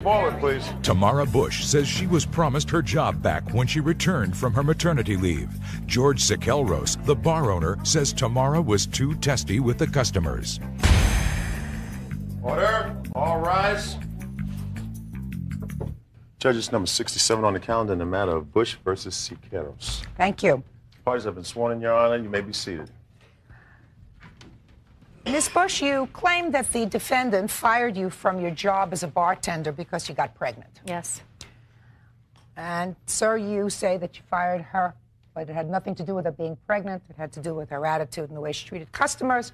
Forward, please. Tamara Bush says she was promised her job back when she returned from her maternity leave. George Sikelros, the bar owner, says Tamara was too testy with the customers. Order. All rise. Judges number 67 on the calendar in the matter of Bush versus Siqueiros. Thank you. Parties have been sworn in, Your Honor. You may be seated. Ms. Bush, you claim that the defendant fired you from your job as a bartender because you got pregnant. Yes. And, sir, you say that you fired her, but it had nothing to do with her being pregnant. It had to do with her attitude and the way she treated customers.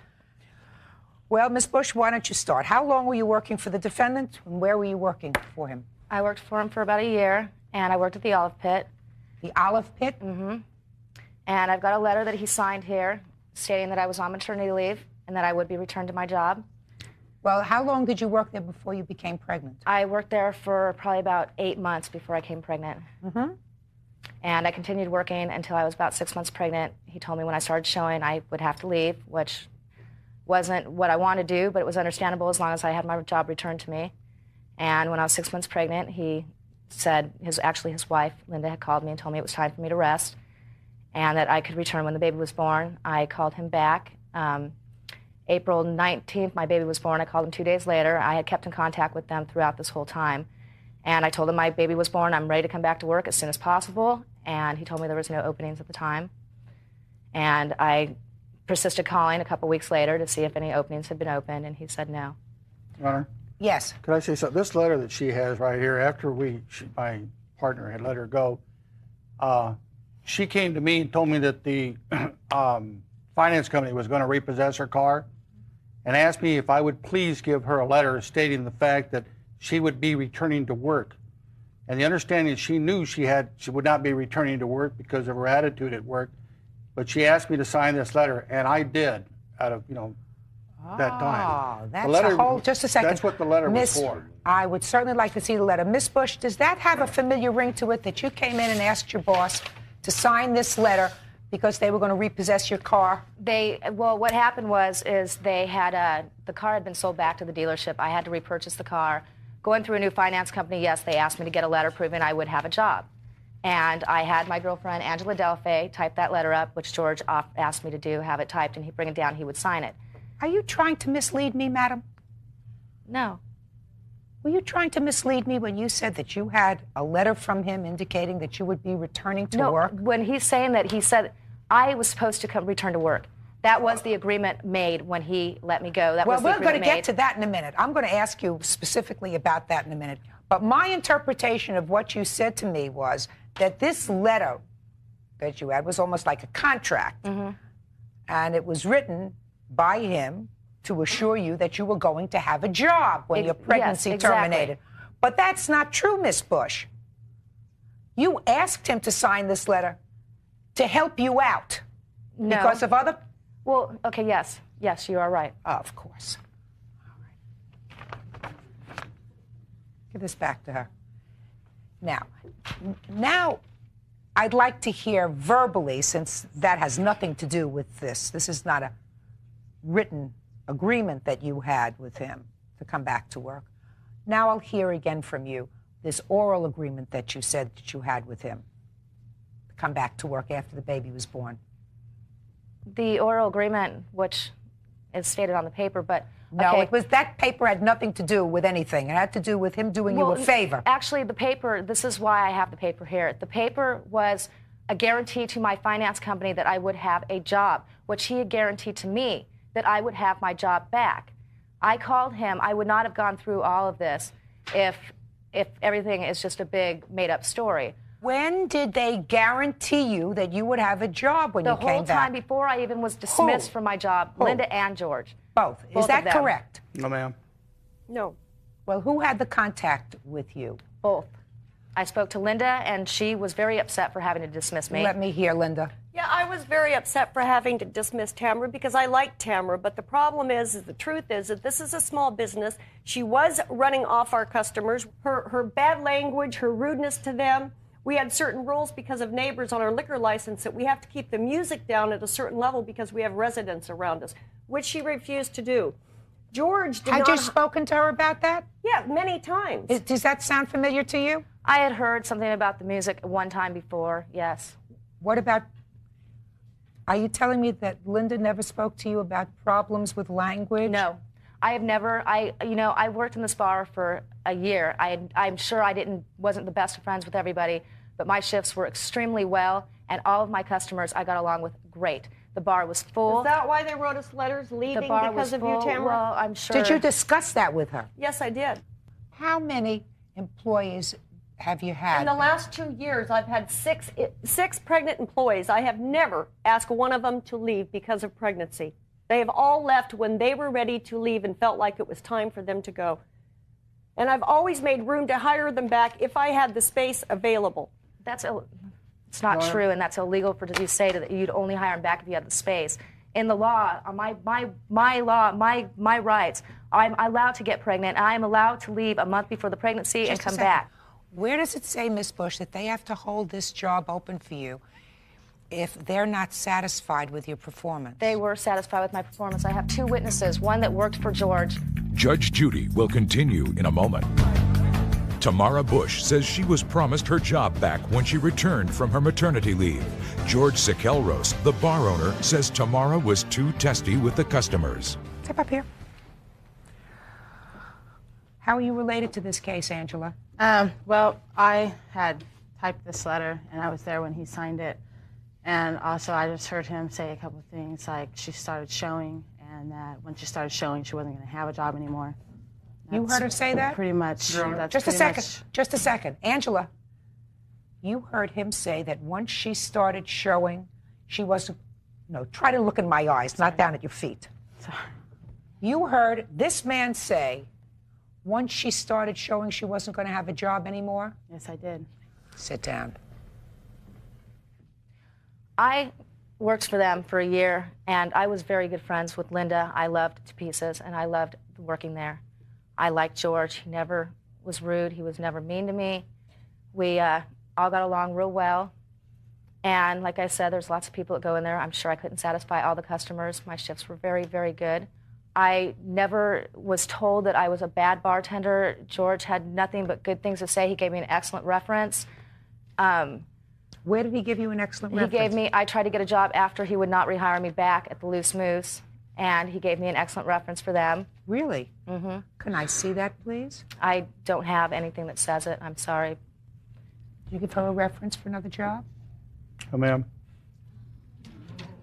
Well, Ms. Bush, why don't you start? How long were you working for the defendant, and where were you working for him? I worked for him for about a year, and I worked at the Olive Pit. The Olive Pit? Mm-hmm. And I've got a letter that he signed here stating that I was on maternity leave and that I would be returned to my job. Well, how long did you work there before you became pregnant? I worked there for probably about 8 months before I became pregnant. Mm-hmm. And I continued working until I was about 6 months pregnant. He told me when I started showing I would have to leave, which wasn't what I wanted to do, but it was understandable as long as I had my job returned to me. And when I was 6 months pregnant, he said, his wife, Linda, had called me and told me it was time for me to rest and that I could return when the baby was born. I called him back. April 19th, my baby was born. I called him 2 days later. I had kept in contact with them throughout this whole time. And I told him my baby was born. I'm ready to come back to work as soon as possible. And he told me there was no openings at the time. And I persisted calling a couple weeks later to see if any openings had been opened, and he said no. Your Honor? Yes. Could I say something? This letter that she has right here, after my partner had let her go, she came to me and told me that the finance company was going to repossess her car and asked me if I would please give her a letter stating the fact that she would be returning to work. And the understanding she knew she would not be returning to work because of her attitude at work, but she asked me to sign this letter, and I did out of, that time. Oh, that's a whole, just a second. That's what the letter was for. I would certainly like to see the letter. Miss Bush, does that have a familiar ring to it that you came in and asked your boss to sign this letter because they were going to repossess your car? Well, what happened is they had, the car had been sold back to the dealership. I had to repurchase the car. Going through a new finance company, yes, they asked me to get a letter proving I would have a job. And I had my girlfriend, Angela Delphi, type that letter up, which George asked me to do, have it typed, and he'd bring it down, he would sign it. Are you trying to mislead me, madam? No. Were you trying to mislead me when you said that you had a letter from him indicating that you would be returning to work? No, when he's saying that, he said I was supposed to return to work. That was the agreement made when he let me go. That was the agreement we're going to made. get to that in a minute. I'm going to ask you specifically about that in a minute. But my interpretation of what you said to me was that this letter that you had was almost like a contract. Mm-hmm. And it was written by him to assure you that you were going to have a job when your pregnancy terminated. But that's not true, Miss Bush. You asked him to sign this letter to help you out. No. Because of other... Well, okay, yes. Yes, you are right. Of course. All right. Give this back to her. Now, I'd like to hear verbally, since that has nothing to do with this. This is not a written agreement that you had with him to come back to work. Now I'll hear again from you this oral agreement that you said that you had with him to come back to work after the baby was born. The oral agreement, which is stated on the paper, but... No, it was, that paper had nothing to do with anything. It had to do with him doing you a favor. Actually, the paper, this is why I have the paper here. The paper was a guarantee to my finance company that I would have a job, which he had guaranteed to me that I would have my job back. I called him. I would not have gone through all of this if everything is just a big made-up story. When did they guarantee you that you would have a job when you came back? The whole time before I even was dismissed from my job, Linda and George. Both. Is that correct? No, ma'am. No. Well, who had the contact with you? Both. I spoke to Linda, and she was very upset for having to dismiss me. Let me hear, Linda. Yeah, I was very upset for having to dismiss Tamara because I like Tamara, but the problem is the truth is that this is a small business. She was running off our customers. Her bad language, her rudeness to them. We had certain rules because of neighbors on our liquor license that we have to keep the music down at a certain level because we have residents around us, which she refused to do. George did Had not. you spoken to her about that? Yeah, many times. Does that sound familiar to you? I had heard something about the music one time before, yes. What about, are you telling me that Linda never spoke to you about problems with language? No. I have never, I worked in this bar for a year. I'm sure I wasn't the best of friends with everybody, but my shifts were extremely well, and all of my customers I got along with great. The bar was full. Is that why they wrote us letters leaving The bar because was of full. you, Tamara? Well, I'm sure. Did you discuss that with her? Yes, I did. How many employees have you had? In the last 2 years, I've had six pregnant employees. I have never asked one of them to leave because of pregnancy. They have all left when they were ready to leave and felt like it was time for them to go. And I've always made room to hire them back if I had the space available. It's not true, and that's illegal for you to say that you'd only hire them back if you had the space. In the law, my rights, I'm allowed to get pregnant. I'm allowed to leave a month before the pregnancy and come back. Where does it say, Ms. Bush, that they have to hold this job open for you if they're not satisfied with your performance? They were satisfied with my performance. I have 2 witnesses, one that worked for George. Judge Judy will continue in a moment. Tamara Bush says she was promised her job back when she returned from her maternity leave. George Sikelros, the bar owner, says Tamara was too testy with the customers. Step up here. How are you related to this case, Angela? Well, I had typed this letter, and I was there when he signed it. And also, I just heard him say a couple of things, like she started showing, and that when she started showing, she wasn't going to have a job anymore. You heard her say that? Pretty much. That's Just a pretty second. much- Just a second. Angela, you heard him say that once she started showing, she wasn't. No, try to look in my eyes, not down at your feet. Sorry. You heard this man say, once she started showing, she wasn't going to have a job anymore? Yes, I did. Sit down. I worked for them for a year, and I was very good friends with Linda. I loved to pieces, and I loved working there. I liked George. He never was rude. He was never mean to me. We all got along real well. And like I said, there's lots of people that go in there. I'm sure I couldn't satisfy all the customers. My shifts were very, very good. I never was told that I was a bad bartender. George had nothing but good things to say. He gave me an excellent reference. Where did he give you an excellent reference? I tried to get a job after he would not rehire me back at the Loose Moose, and he gave me an excellent reference for them. Really? Mm-hmm. Can I see that, please? I don't have anything that says it. I'm sorry. Did you give her a reference for another job? Oh, ma'am.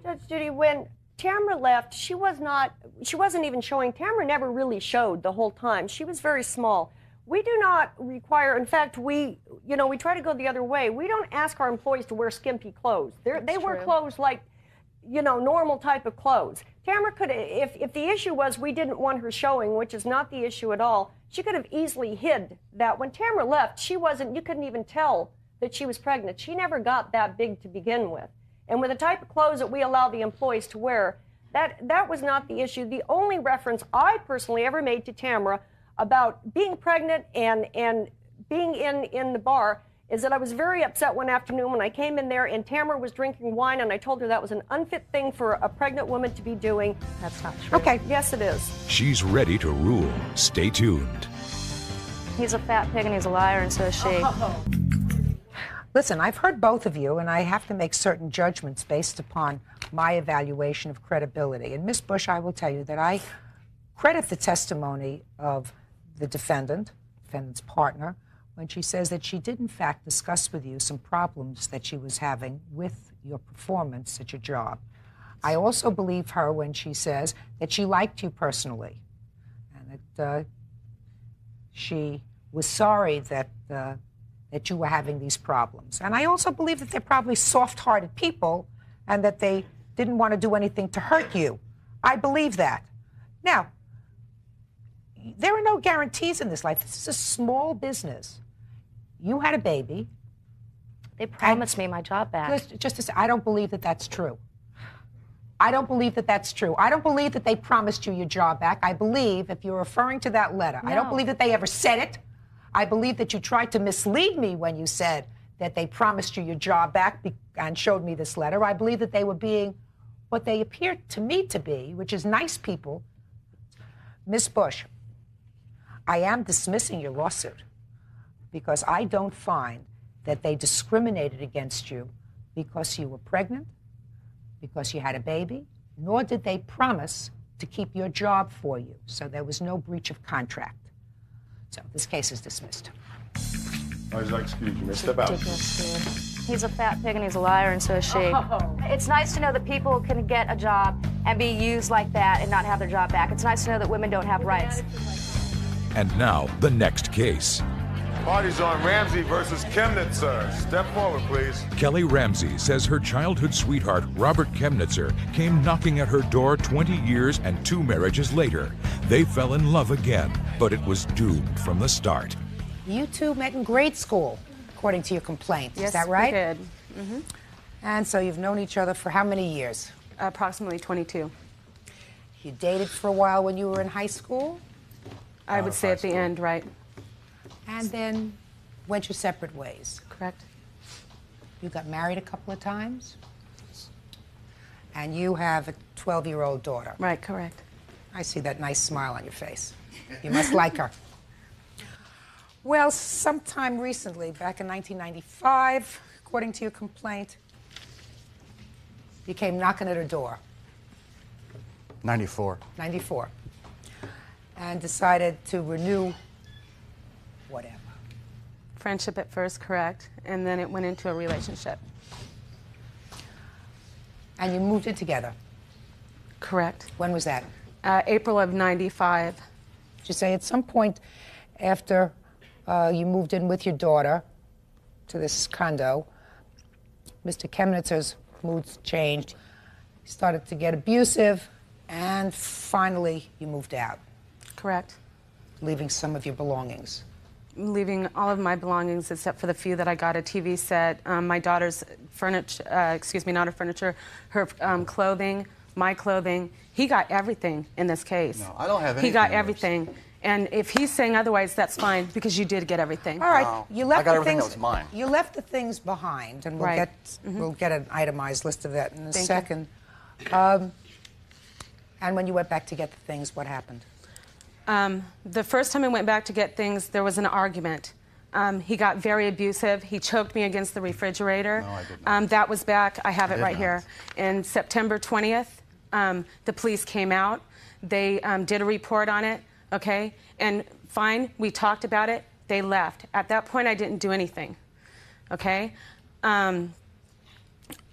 Judge Judy, when Tamara left, she wasn't even showing. Tamara never really showed the whole time. She was very small. We do not require, in fact, we try to go the other way. We don't ask our employees to wear skimpy clothes. They wear clothes like, normal type of clothes. Tamara could, if the issue was we didn't want her showing, which is not the issue at all, she could have easily hid that. When Tamara left, you couldn't even tell that she was pregnant. She never got that big to begin with. And with the type of clothes that we allow the employees to wear, that was not the issue. The only reference I personally ever made to Tamara about being pregnant and being in the bar is that I was very upset one afternoon when I came in there and Tamara was drinking wine, and I told her that was an unfit thing for a pregnant woman to be doing. That's not true. Okay. Yes, it is. She's ready to rule. Stay tuned. He's a fat pig and he's a liar, and so is she. Listen, I've heard both of you, and I have to make certain judgments based upon my evaluation of credibility. And Ms. Bush, I will tell you that I credit the testimony of the defendant's partner, when she says that she did, in fact, discuss with you some problems that she was having with your performance at your job. I also believe her when she says that she liked you personally, and that she was sorry that you were having these problems. And I also believe that they're probably soft-hearted people and that they didn't want to do anything to hurt you. I believe that. Now, there are no guarantees in this life. This is a small business. You had a baby. They promised me my job back. I don't believe that that's true. I don't believe that that's true. I don't believe that they promised you your job back. I believe, if you're referring to that letter, I don't believe that they ever said it. I believe that you tried to mislead me when you said that they promised you your job back and showed me this letter. I believe that they were being what they appeared to me to be, which is nice people Ms. Bush, I am dismissing your lawsuit because I don't find that they discriminated against you because you were pregnant, because you had a baby, nor did they promise to keep your job for you. So there was no breach of contract. So this case is dismissed. Excuse me, step out. He's a fat pig and he's a liar, and so is she. Oh. It's nice to know that people can get a job and be used like that and not have their job back. It's nice to know that women don't have rights. And now, the next case. Party's on Ramsey versus Chemnitzer. Step forward, please. Kelly Ramsey says her childhood sweetheart, Robert Chemnitzer, came knocking at her door 20 years and 2 marriages later. They fell in love again, but it was doomed from the start. You two met in grade school, according to your complaint. Yes, is that right? we did. And so you've known each other for how many years? Approximately 22. You dated for a while when you were in high school? I would say at the end, right? And then went your separate ways. Correct. You got married a couple of times? And you have a 12-year-old daughter. Right, correct. I see that nice smile on your face. You must like her. Well, sometime recently, back in 1995, according to your complaint, you came knocking at her door. 94. 94. And decided to renew whatever. Friendship at first, correct. And then it went into a relationship. And you moved in together. Correct. When was that? April of 95. Did you say at some point after you moved in with your daughter to this condo, Mr. Chemnitzer's moods changed, he started to get abusive, and finally you moved out, Correct. leaving some of your belongings? Leaving all of my belongings except for the few that I got: a TV set, my daughter's furniture, not her furniture, her clothing, my clothing. He got everything in this case. No, I don't have anything. He got in yours. everything. And if he's saying otherwise, that's fine, because you did get everything. All right, No, you left I got the everything things. that was mine. You left the things behind, and Right. we'll get an itemized list of that in a Thank you. second. And when you went back to get the things, what happened? The first time I went back to get things, there was an argument. He got very abusive. He choked me against the refrigerator. No, I did not. That was back, I have it did right not. here. In September 20th, the police came out. They did a report on it, okay? And fine, we talked about it. They left. At that point, I didn't do anything, okay?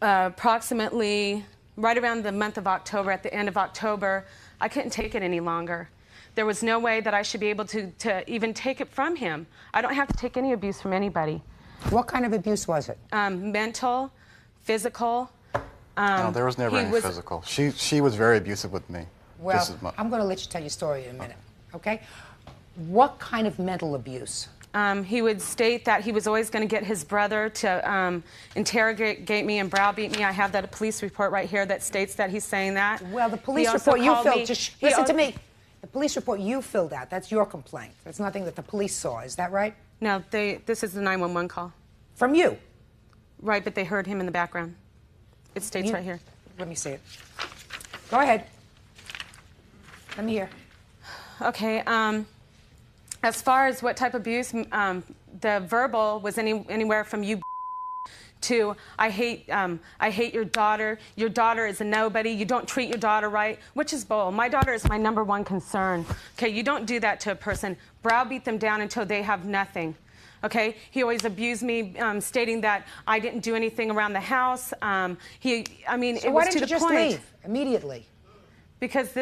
Approximately right around the month of October, at the end of October, I couldn't take it any longer. There was no way that I should be able to even take it from him. I don't have to take any abuse from anybody. What kind of abuse was it? Mental, physical. No, there was never he any was- physical. She was very abusive with me. Well, just as much. I'm going to let you tell your story in a minute, okay? What kind of mental abuse? He would state that he was always going to get his brother to interrogate me and browbeat me. I have that police report right here that states that he's saying that. Well, the He police also report you called filled. me- Just he listen al- to me. The police report you filled out. That's your complaint. That's nothing that the police saw. Is that right? No, this is the 911 call. From you. Right, but they heard him in the background. It states You- right here. Let me see it. Go ahead. Let me hear. Okay. As far as what type of abuse, the verbal was anywhere from you to I hate your daughter. Your daughter is a nobody. You don't treat your daughter right, which is bull. My daughter is my #1 concern. Okay, you don't do that to a person. Browbeat them down until they have nothing. Okay, he always abused me, stating that I didn't do anything around the house. So it why was didn't to you the just point. leave immediately? Because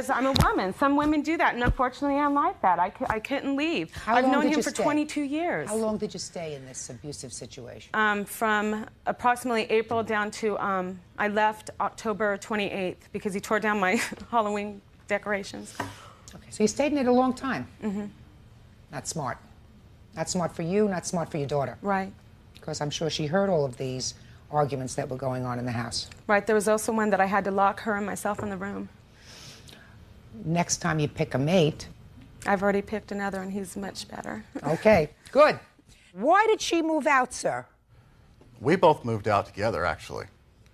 I'm a woman. Some women do that, and unfortunately, I'm like that. I couldn't leave. How I've long known did him you for stay? 22 years. How long did you stay in this abusive situation? From approximately April down to I left October 28th because he tore down my Halloween decorations. Okay, so you stayed in it a long time. Mm-hmm. Not smart. Not smart for you, not smart for your daughter. Right. Because I'm sure she heard all of these arguments that were going on in the house. Right. There was also one that I had to lock her and myself in the room. Next time you pick a mate. I've already picked another, and he's much better. Okay, good. Why did she move out, sir? We both moved out together, actually.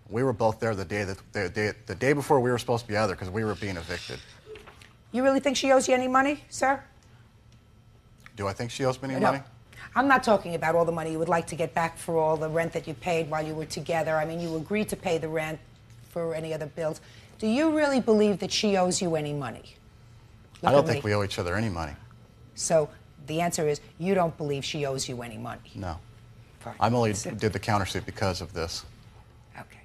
We were both there the day before we were supposed to be out there because we were being evicted. You really think she owes you any money, sir? Do I think she owes me any No. money? I'm not talking about all the money you would like to get back for all the rent that you paid while you were together. I mean, you agreed to pay the rent for any other bills. Do you really believe that she owes you any money? I don't think we owe each other any money. So the answer is you don't believe she owes you any money. No. Fine. I'm only did the countersuit because of this. Okay.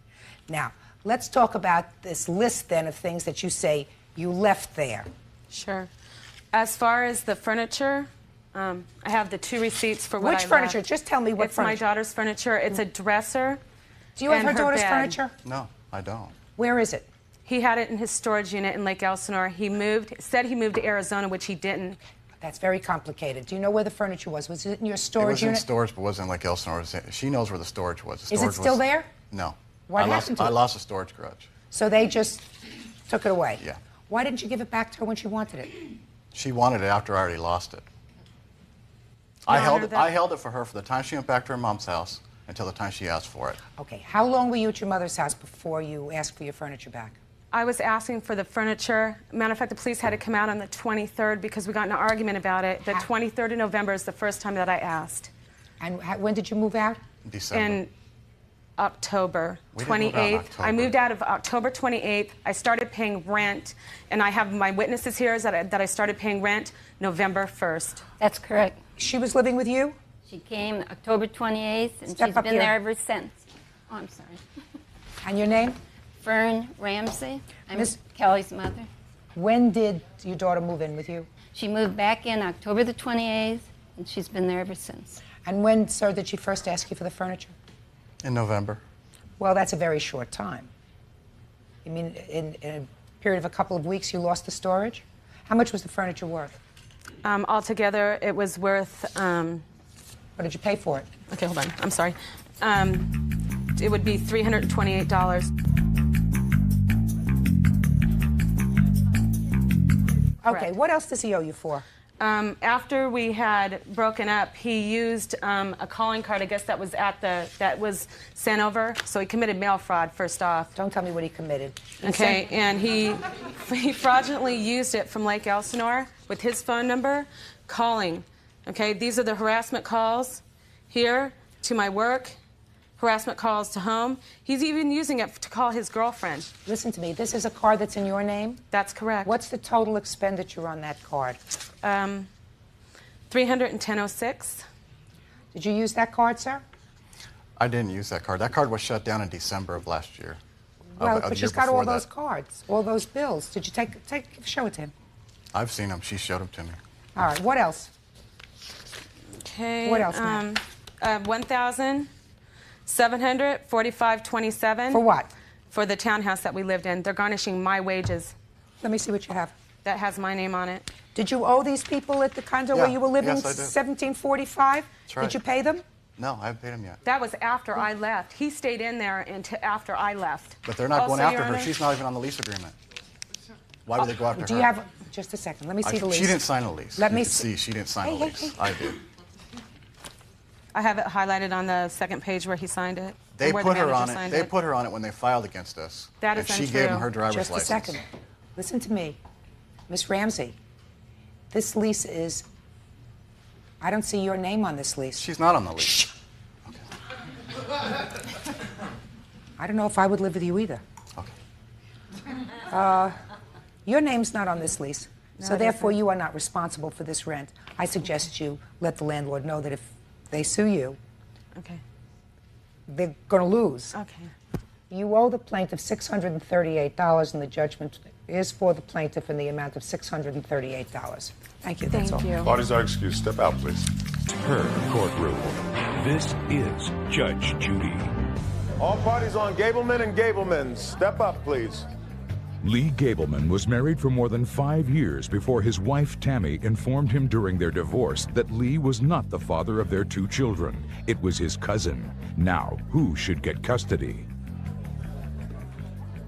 Now, let's talk about this list then of things that you say you left there. Sure. As far as the furniture, I have the 2 receipts for what I Which left. furniture? Just tell me what It's furniture. my daughter's furniture. It's a dresser. Do you have and her daughter's bed. furniture? No, I don't. Where is it? He had it in his storage unit in Lake Elsinore. He said he moved to Arizona, which he didn't. That's very complicated. Do you know where the furniture was? Was it in your It storage was in unit? storage, but wasn't like Elsinore. She knows where the storage was. The Is it storage still was, there? No. What I happened to I it? lost the storage garage. So they just took it away? Yeah. Why didn't you give it back to her when she wanted it? She wanted it after I already lost it. Your I held Honor, it. that- I held it for her for the time she went back to her mom's house until the time she asked for it. Okay. How long were you at your mother's house before you asked for your furniture back? I was asking for the furniture. Matter of fact, the police had to come out on the 23rd because we got in an argument about it. The 23rd of November is the first time that I asked. And when did you move out? December. In October We didn't move out in 28th. I October. moved out of October 28th. I started paying rent, and I have my witnesses here that I started paying rent November 1st. That's correct. She was living with you? She came October 28th, and Step she's up been here. there ever since. Oh, I'm sorry. And your name? Fern Ramsey. I'm Miss- Kelly's mother. When did your daughter move in with you? She moved back in October the 28th, and she's been there ever since. And when, sir, did she first ask you for the furniture? In November. Well, that's a very short time. You mean in a period of a couple of weeks you lost the storage? How much was the furniture worth? Altogether, it was worth, What did you pay for it? okay, hold on, I'm sorry. It would be $328. Okay, Correct. what else does he owe you for? After we had broken up, he used a calling card, I guess that was sent over. So he committed mail fraud, first off. Don't tell me what he committed. Okay, and he fraudulently used it from Lake Elsinore with his phone number, calling. Okay, these are the harassment calls here to my work, harassment calls to home. He's even using it to call his girlfriend. Listen to me, this is a card that's in your name? That's correct. What's the total expenditure on that card? $310.06. Did you use that card, sir? I didn't use that card. That card was shut down in December of last year. Well, Of the but year she's got all before those that. cards, all those bills. Did you show it to him? I've seen them. She showed them to me. All right, what else? Okay. What else, ma'am? $1,745.27. For what? For the townhouse that we lived in. They're garnishing my wages. Let me see what you have. That has my name on it. Did you owe these people at the condo Yeah, where you were living yes, I did. $17.45? That's right. Did you pay them? No, I haven't paid them yet. That was after I left. He stayed in there until after I left. But they're not Also, going after Your her. Honor, She's not even on the lease agreement. Why would they go after Do her? you have just a second? Let me see the lease. She didn't sign a lease. Let You me can see. She didn't sign Hey, a hey, lease. hey. I did. I have it highlighted on the second page where he signed it. They and where the put her manager on it. signed They put her on it when they filed against us. That and is she untrue. gave them her driver's Just a license. second. Listen to me. Miss Ramsey, this lease is... I don't see your name on this lease. She's not on the lease. I don't know if I would live with you either. Okay. Your name's not on this lease, so it therefore isn't. you are not responsible for this rent. I suggest you let the landlord know that if they sue you, Okay. they're going to lose. Okay. You owe the plaintiff $638, and the judgment is for the plaintiff in the amount of $638. Thank you. That's all. Thank you. Parties are excused. Step out, please. Her courtroom. This is Judge Judy. All parties on Gableman and Gableman, step up, please. Lee Gableman was married for more than 5 years before his wife Tammy informed him during their divorce that Lee was not the father of their 2 children. It was his cousin. Now, who should get custody?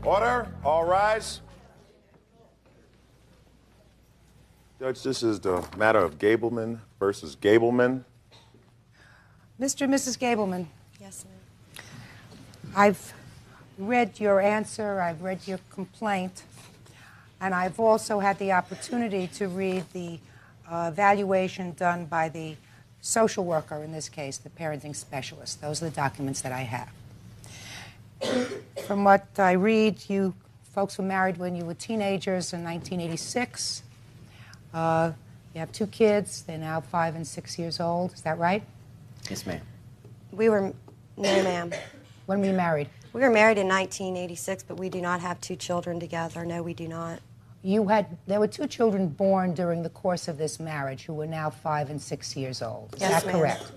Order, all rise. Judge, this is the matter of Gableman versus Gableman. Mr. and Mrs. Gableman, Yes, ma'am. I've read your answer, I've read your complaint, And I've also had the opportunity to read the evaluation done by the social worker, in this case, the parenting specialist. Those are the documents that I have. From what I read, you folks were married when you were teenagers in 1986. You have 2 kids. They're now 5 and 6 years old. Is that right? Yes, ma'am. No, ma'am. When were you married? We were married in 1986, but we do not have 2 children together. No, we do not. There were 2 children born during the course of this marriage who are now 5 and 6 years old. Is Yes, that ma'am. correct?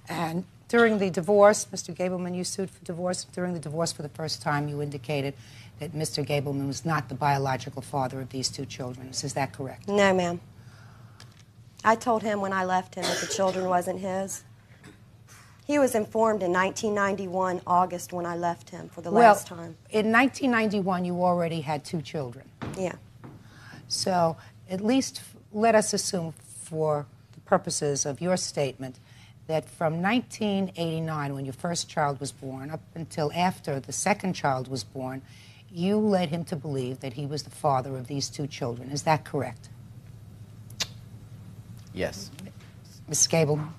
And during the divorce, Mr. Gableman, you sued for divorce. During the divorce for the first time, you indicated that Mr. Gableman was not the biological father of these 2 children. Is that correct? No, ma'am. I told him when I left him that the children wasn't his. He was informed in 1991, August, when I left him for the last time. In 1991, you already had 2 children. Yeah. So at least let us assume, for the purposes of your statement, that from 1989, when your first child was born, up until after the second child was born, you led him to believe that he was the father of these 2 children. Is that correct? Yes. Ms. Gableman?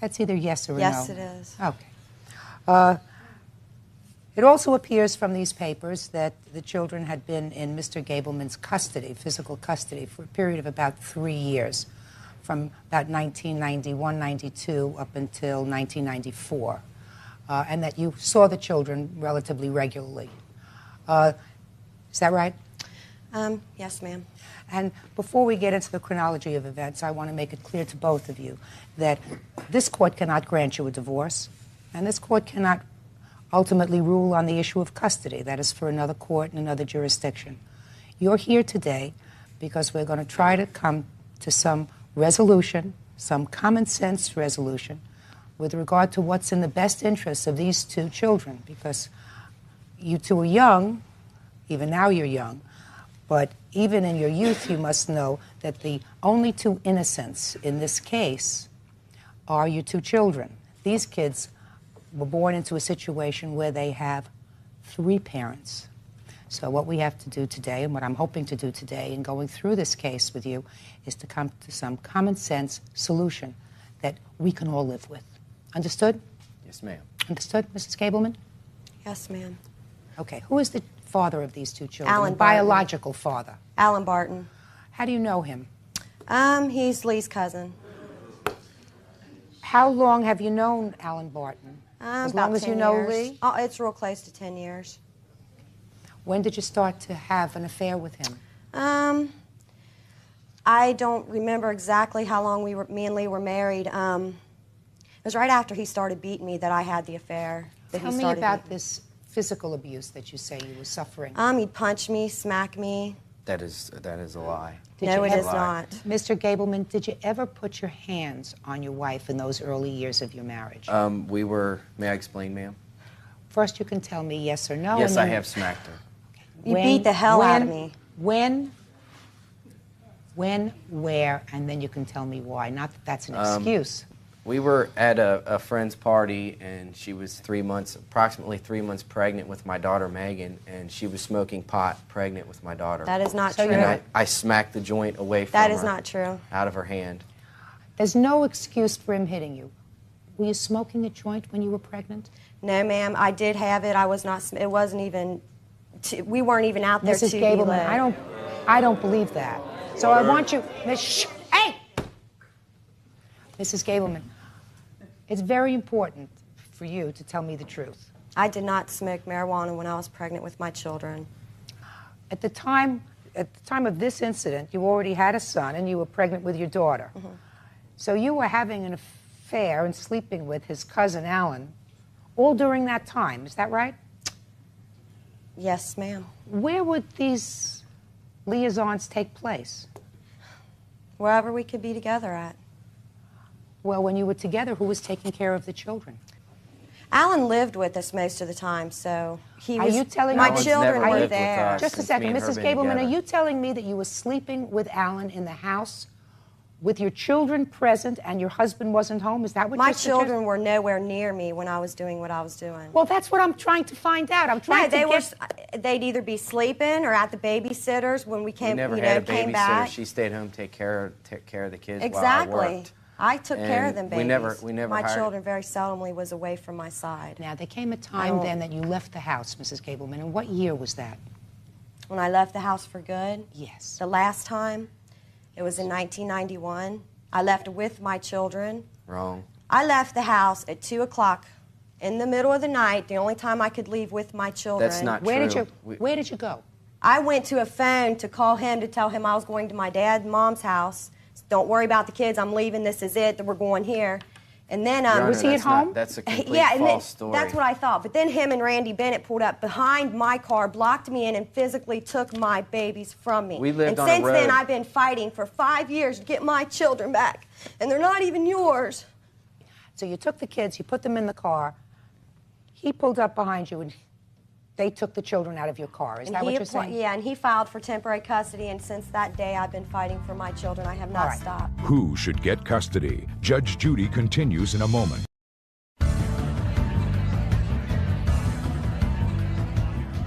That's either yes or Yes, no. it is. Okay. It also appears from these papers that the children had been in Mr. Gableman's custody, physical custody, for a period of about 3 years, from about 1991-92 up until 1994, and that you saw the children relatively regularly. Is that right? Yes, ma'am. And before we get into the chronology of events, I want to make it clear to both of you that this court cannot grant you a divorce, and this court cannot ultimately rule on the issue of custody. That is for another court in another jurisdiction. You're here today because we're going to try to come to some resolution, some common sense resolution, with regard to what's in the best interests of these 2 children, because you 2 are young, even now you're young, but even in your youth, you must know that the only 2 innocents in this case are your 2 children. These kids were born into a situation where they have 3 parents. So what we have to do today, and what I'm hoping to do today in going through this case with you, is to come to some common sense solution that we can all live with. Understood? Yes, ma'am. Understood, Mrs. Gableman? Yes, ma'am. Okay. Who is the father of these 2 children? Alan The Barton. biological father. Alan Barton. How do you know him? He's Lee's cousin. How long have you known Alan Barton? As About long as 10 you know years. Lee? Oh, it's real close to 10 years. When did you start to have an affair with him? I don't remember exactly how long me and Lee were married. It was right after he started beating me that I had the affair. Tell me about this physical abuse that you say you were suffering. He'd punch me, smack me. That is a lie. No, it is not. Mr. Gableman, did you ever put your hands on your wife in those early years of your marriage? May I explain, ma'am? First, you can tell me yes or no. Yes, and then I have smacked her. You beat the hell out of me. When, where, and then you can tell me why. Not that that's an excuse. We were at a friend's party, and she was approximately 3 months pregnant with my daughter, Megan, and she was smoking pot pregnant with my daughter. That is not So true. you're And I smacked the joint away from That her. is not true. Out of her hand. There's no excuse for him hitting you. Were you smoking a joint when you were pregnant? No, ma'am. I did have it. I was not. It wasn't even. We weren't even out there Mrs. to be Gableman, lit. I don't believe that. So I want you, hey! Mrs. Gableman, it's very important for you to tell me the truth. I did not smoke marijuana when I was pregnant with my children. At the time of this incident, you already had a son and you were pregnant with your daughter. Mm-hmm. So you were having an affair and sleeping with his cousin Alan all during that time. Is that right? Yes, ma'am. Where would these liaisons take place? Wherever we could be together at. Well, when you were together, who was taking care of the children? Alan lived with us most of the time, so he was. Are you telling my me? Alan's children never were lived with there? us. Just a since second, me and her Mrs. been Gableman, together. are you telling me that you were sleeping with Alan in the house with your children present and your husband wasn't home? Is that what My you're suggesting? children were nowhere near me when I was doing what I was doing. Well, that's what I'm trying to find out. I'm trying They'd either be sleeping or at the babysitters when we came. We never you had know, a came babysitter. back. She stayed home, take care of the kids Exactly. while I worked. I took care of them And babies. we never My hired. children very seldomly was away from my side. Now, there came a time then that you left the house, Mrs. Gableman, and what year was that? When I left the house for good? Yes. The last time, it was in 1991. I left with my children. Wrong. I left the house at 2 o'clock in the middle of the night, the only time I could leave with my children. That's not Where true. Where did you go? I went to a phone to call him to tell him I was going to my dad and mom's house. Don't worry about the kids. I'm leaving. This is it. We're going here. And then Your Honor, was he at that's not- home? That's a complete yeah, and false story. that's what I thought. But then him and Randy Bennett pulled up behind my car, blocked me in, and physically took my babies from me. We lived and on a since then, road. I've been fighting for 5 years to get my children back, and they're not even yours. So you took the kids, you put them in the car. He pulled up behind you, and they took the children out of your car. Is And that what he you're saying? Yeah, and he filed for temporary custody, and since that day, I've been fighting for my children. I have not All right. stopped. Who should get custody? Judge Judy continues in a moment.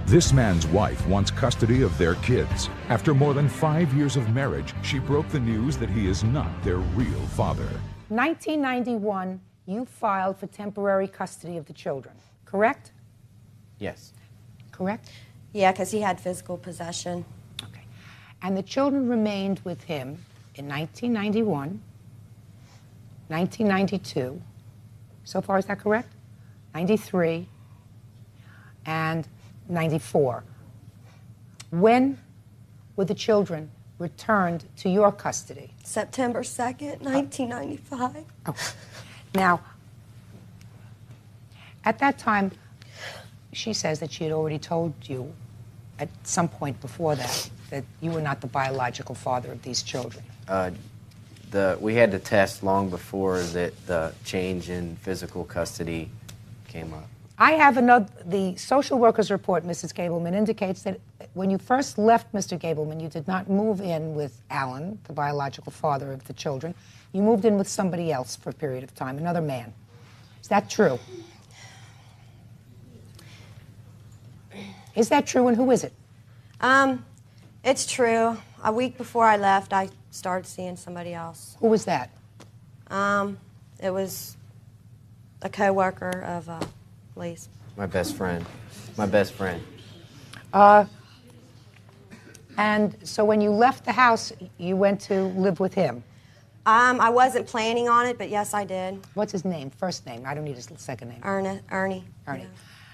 This man's wife wants custody of their kids. After more than 5 years of marriage, she broke the news that he is not their real father. 1991, you filed for temporary custody of the children, correct? Yes. Correct? Yeah, because he had physical possession. Okay. And the children remained with him in 1991, 1992. So far, is that correct? 93 and 94. When were the children returned to your custody? September 2nd, 1995. Oh. Now, at that time, she says that she had already told you at some point before that you were not the biological father of these children. We had to test long before that the change in physical custody came up. I have the social worker's report, Mrs. Gableman, indicates that when you first left Mr. Gableman, you did not move in with Alan, the biological father of the children. You moved in with somebody else for a period of time, another man. Is that true? Is that true, and who is it? It's true. A week before I left, I started seeing somebody else. Who was that? It was a coworker of Lee's. My best friend. My best friend. And so when you left the house, you went to live with him. I wasn't planning on it, but yes, I did. What's his name? First name? I don't need his second name. Ernie. Ernie. Yeah.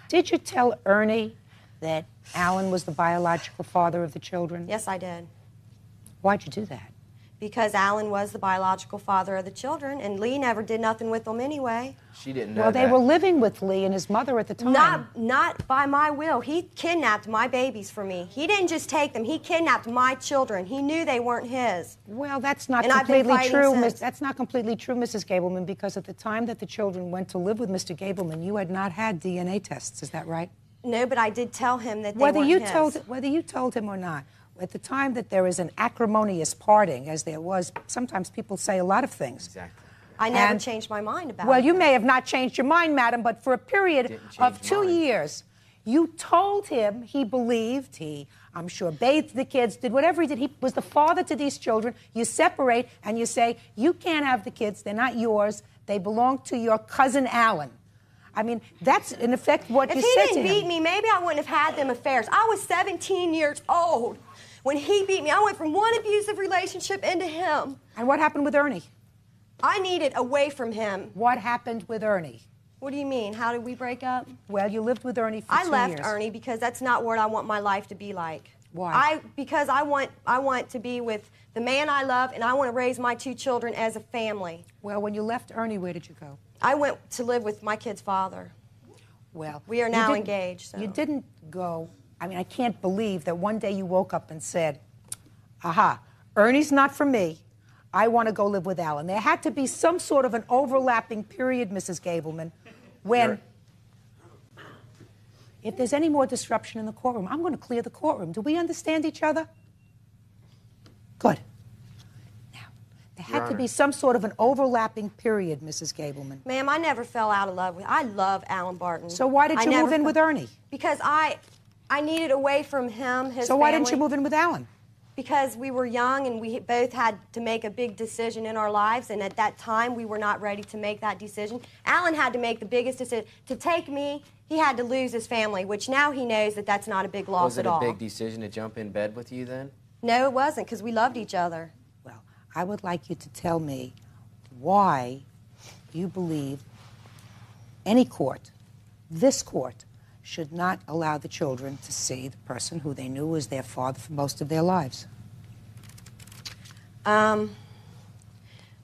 Did you tell Ernie that Alan was the biological father of the children? Yes, I did. Why'd you do that? Because Alan was the biological father of the children, and Lee never did nothing with them anyway. She didn't know Well, that. they were living with Lee and his mother at the time. Not by my will. He kidnapped my babies for me. He didn't just take them. He kidnapped my children. He knew they weren't his. Well, that's not And I've been completely fighting true. since. That's not completely true, Mrs. Gableman, because at the time that the children went to live with Mr. Gableman, you had not had DNA tests. Is that right? No, but I did tell him that they Whether weren't you his. told him or not, at the time that there is an acrimonious parting, as there was, sometimes people say a lot of things. Exactly. I never changed my mind about it. Well, you may have not changed your mind, madam, but for a period Didn't change of 2 mine. years, you told him he believed, I'm sure, bathed the kids, did whatever he did. He was the father to these children. You separate and you say, you can't have the kids. They're not yours. They belong to your cousin Alan. I mean, that's, in effect, what you said to him. If he didn't beat me, maybe I wouldn't have had them affairs. I was 17 years old when he beat me. I went from one abusive relationship into him. And what happened with Ernie? I needed away from him. What happened with Ernie? What do you mean? How did we break up? Well, you lived with Ernie for 2 I years. left Ernie because that's not what I want my life to be like. Why? Because I want to be with the man I love, and I want to raise my 2 children as a family. Well, when you left Ernie, where did you go? I went to live with my kid's father. Well, We are you now didn't- engaged. So. You didn't go. I mean, I can't believe that one day you woke up and said, aha, Ernie's not for me. I want to go live with Alan. There had to be some sort of an overlapping period, Mrs. Gableman, when, if there's any more disruption in the courtroom, I'm going to clear the courtroom. Do we understand each other? Good. Now, there had to be some sort of an overlapping period, Mrs. Gableman. Ma'am, I never fell out of love with. I love Alan Barton. So why did you move in with Ernie? Because I needed away from him, his So why family. didn't you move in with Alan? Because we were young and we both had to make a big decision in our lives, and at that time we were not ready to make that decision. Alan had to make the biggest decision. To take me, he had to lose his family, which now he knows that that's not a big loss at all. Was it a big decision to jump in bed with you then? No, it wasn't, because we loved each other. Well, I would like you to tell me why you believe any court, this court, should not allow the children to see the person who they knew was their father for most of their lives.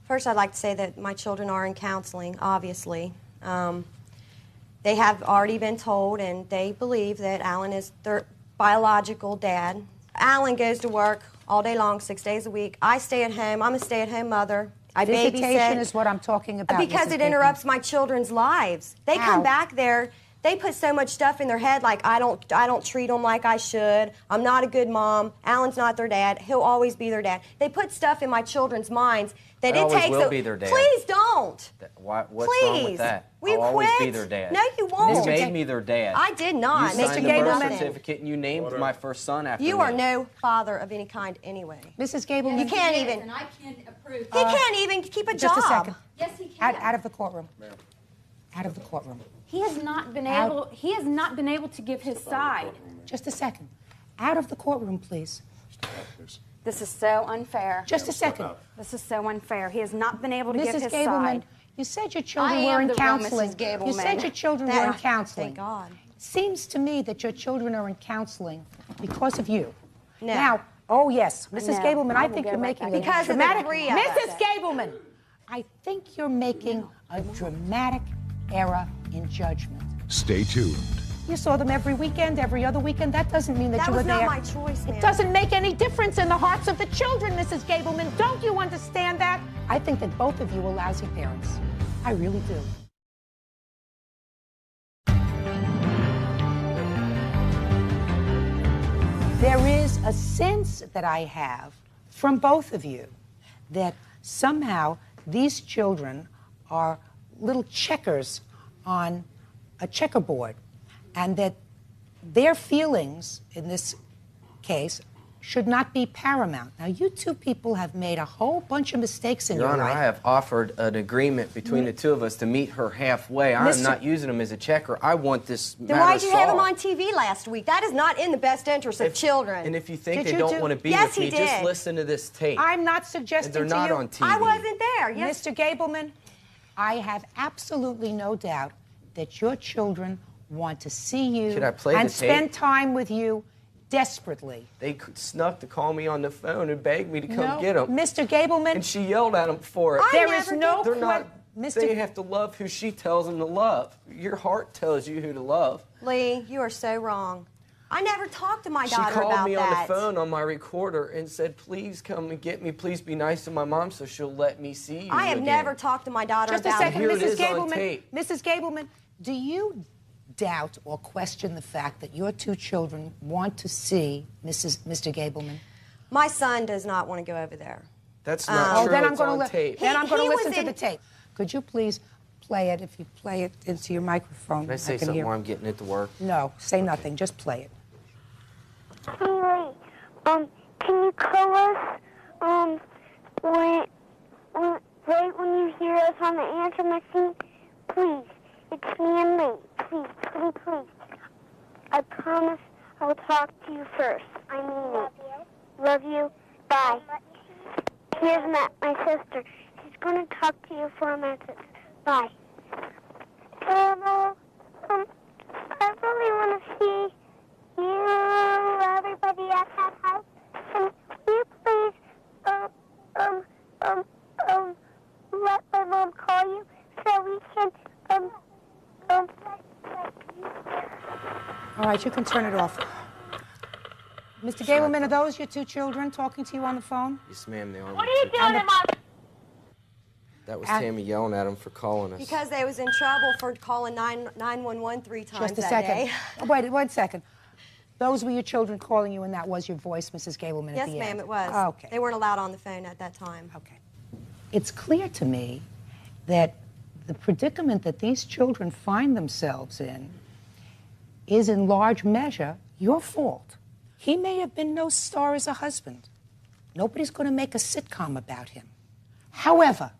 First, I'd like to say that my children are in counseling, obviously. They have already been told, and they believe that Alan is their biological dad. Alan goes to work all day long, 6 days a week. I stay at home. I'm a stay-at-home mother. I Visitation babysit. is what I'm talking about. Because Mrs. it interrupts my children's lives. They come back there. They put so much stuff in their head, like I don't treat them like I should. I'm not a good mom. Alan's not their dad. He'll always be their dad. They put stuff in my children's minds that it takes. Will be their dad. Please don't. What's Please. wrong with that? We I'll always quit. be their dad. No, you won't. You made me their dad. I did not. You signed Mr. the birth Gableman. certificate and you named my first son after me. You are no father of any kind anyway. Mrs. Gableman. You can't even. And I can approve. He can't even keep a job. Just a second. Yes, he can. Out of the courtroom. Out of the courtroom. He has not been able. He has not been able to give his side. Just a second. Out of the courtroom, please. This is so unfair. Just a second. This is so unfair. He has not been able to give Mrs. his Gableman, side. you said your children I were am in the real counseling. Mrs. Gableman. You said your children were in counseling. Thank God. Seems to me that your children are in counseling because of you. No. Now, oh yes, Mrs. No, Gableman, I I will think go you're right making back. a Because of the dramatic. three of us. Mrs. Gableman, I think you're making a dramatic error in judgment. Stay tuned. You saw them every weekend, every other weekend. That doesn't mean that That you were was not there. my choice, ma'am. It doesn't make any difference in the hearts of the children, Mrs. Gableman. Don't you understand that? I think that both of you are lousy parents. I really do. There is a sense that I have from both of you that somehow these children are little checkers on a checkerboard, and that their feelings in this case should not be paramount. Now, you two people have made a whole bunch of mistakes in Your your Honor, life. I have offered an agreement between the two of us to meet her halfway. I am not using him as a checker. I want this Then matter why'd you have him solved. on TV last week? That is not in the best interest of children. And if you think Did they you don't want to be Yes, with he me, just did. listen to this tape. I'm not suggesting They're not to you. on TV. I wasn't there. Yes. Mr. Gableman, I have absolutely no doubt that your children want to see you Should I play the and tape? spend time with you desperately. They snuck to call me on the phone and begged me to come get him. Mr. Gableman, And she yelled at him for it. there is no They're not. Mr. They have to love who she tells them to love. Your heart tells you who to love. Lee, you are so wrong. I never talked to my She daughter called about me that. on the phone on my recorder and said, "Please come and get me. Please be nice to my mom so she'll let me see you." I have again." never talked to my daughter just a about second, Here it. it Mrs. is on Gableman. tape. Mrs. Gableman, do you doubt or question the fact that your two children want to see Mr. Gableman? My son does not want to go over there. That's not true. Then I'm It's going on to tape. then I'm going to He listen was to in- the tape. Could you please play it? If you play it into your microphone, Can I say can something hear. while I'm getting it to work? No, say nothing. Just play it. Hey, Lee, can you call us, right when you hear us on the answer machine? Please, it's me and Lee. Please, pretty please. I promise I will talk to you first. I mean it. Love you. Bye. Here's my sister. She's going to talk to you for a minute. Bye. I really want to see you, everybody at that house. And will you please, let my mom call you so we can, All right, you can turn it off. Mr. Gableman, are those your two children talking to you on the phone? Yes, ma'am, they are. What are you doing, Mom? That was Tammy yelling at him for calling us. Because they was in trouble for calling 911 3 times Just a that second. day. Oh, wait, 1 second. Those were your children calling you, and that was your voice, Mrs. Gableman, Yes, at the ma'am, end? it was. Okay. They weren't allowed on the phone at that time. Okay. it's clear to me that the predicament that these children find themselves in is in large measure your fault. He may have been no star as a husband. Nobody's going to make a sitcom about him. However,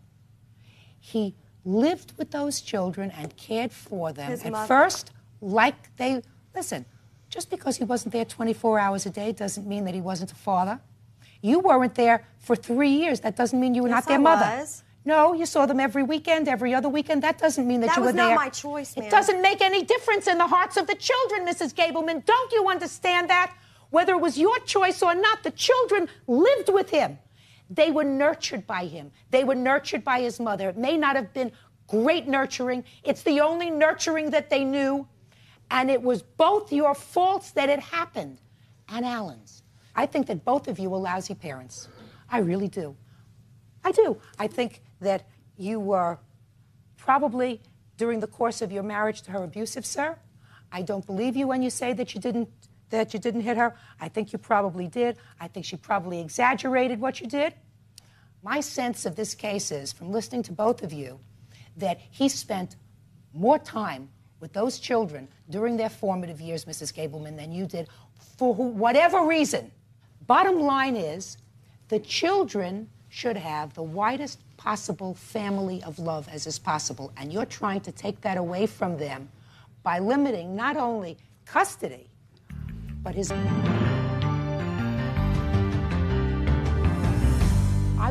he lived with those children and cared for them. At first, like they, listen, just because he wasn't there 24 hours a day doesn't mean that he wasn't a father. You weren't there for 3 years. That doesn't mean you were not their mother. No, you saw them every weekend, every other weekend. That doesn't mean that you were there. That was not my choice, ma'am. It doesn't make any difference in the hearts of the children, Mrs. Gableman. Don't you understand that? Whether it was your choice or not, the children lived with him. They were nurtured by him. They were nurtured by his mother. It may not have been great nurturing. It's the only nurturing that they knew. And it was both your faults that it happened and Alan's. I think that both of you were lousy parents. I really do. I do. I think that you were probably, during the course of your marriage to her, abusive, sir. I don't believe you when you say that you didn't hit her. I think you probably did. I think she probably exaggerated what you did. My sense of this case is, from listening to both of you, that he spent more time with those children during their formative years, Mrs. Gableman, than you did, for whatever reason. Bottom line is, the children should have the widest possible family of love as is possible, and you're trying to take that away from them by limiting not only custody, but his... I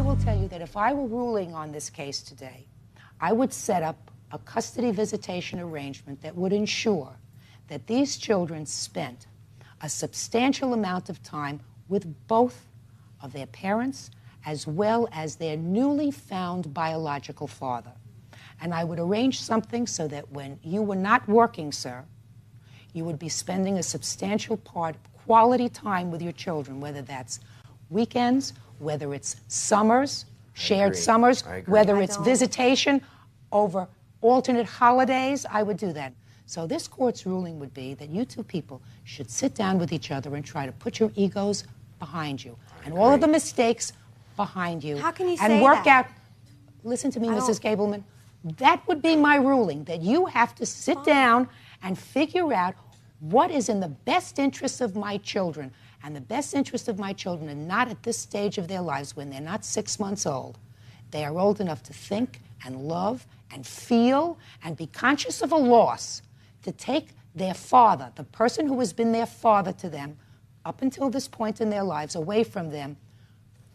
will tell you that if I were ruling on this case today, I would set up a custody visitation arrangement that would ensure that these children spent a substantial amount of time with both of their parents as well as their newly found biological father. And I would arrange something so that when you were not working, sir, you would be spending a substantial part of quality time with your children, whether that's weekends, whether it's summers, shared summers, whether it's visitation over alternate holidays. I would do that. So this court's ruling would be that you two people should sit down with each other and try to put your egos behind you and all of the mistakes behind you. How can you and say work that? out. Listen to me, Mrs. Gableman. That would be my ruling, that you have to sit down and figure out what is in the best interest of my children. And the best interest of my children are not at this stage of their lives when they're not 6 months old. They are old enough to think and love and feel and be conscious of a loss, to take their father, the person who has been their father to them up until this point in their lives, away from them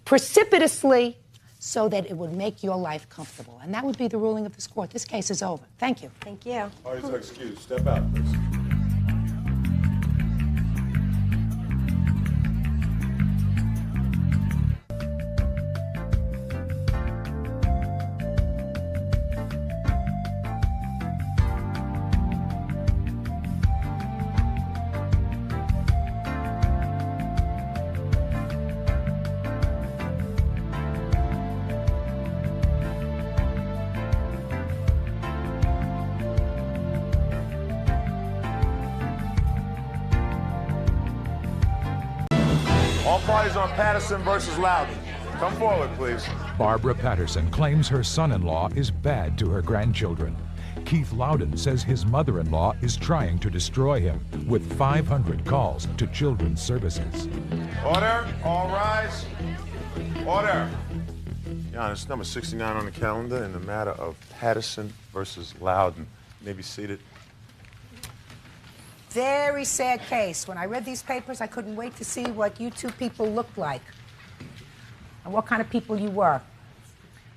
precipitously, so that it would make your life comfortable. And that would be the ruling of this court. This case is over. Thank you. Thank you. Parties are excused. Step out, please. All parties on Patterson versus Loudon. Come forward, please. Barbara Patterson claims her son-in-law is bad to her grandchildren. Keith Loudon says his mother-in-law is trying to destroy him with 500 calls to Children's Services. Order. All rise. Order. Yeah, it's number 69 on the calendar in the matter of Patterson versus Loudon. You may be seated. Very sad case. When I read these papers, I couldn't wait to see what you two people looked like and what kind of people you were.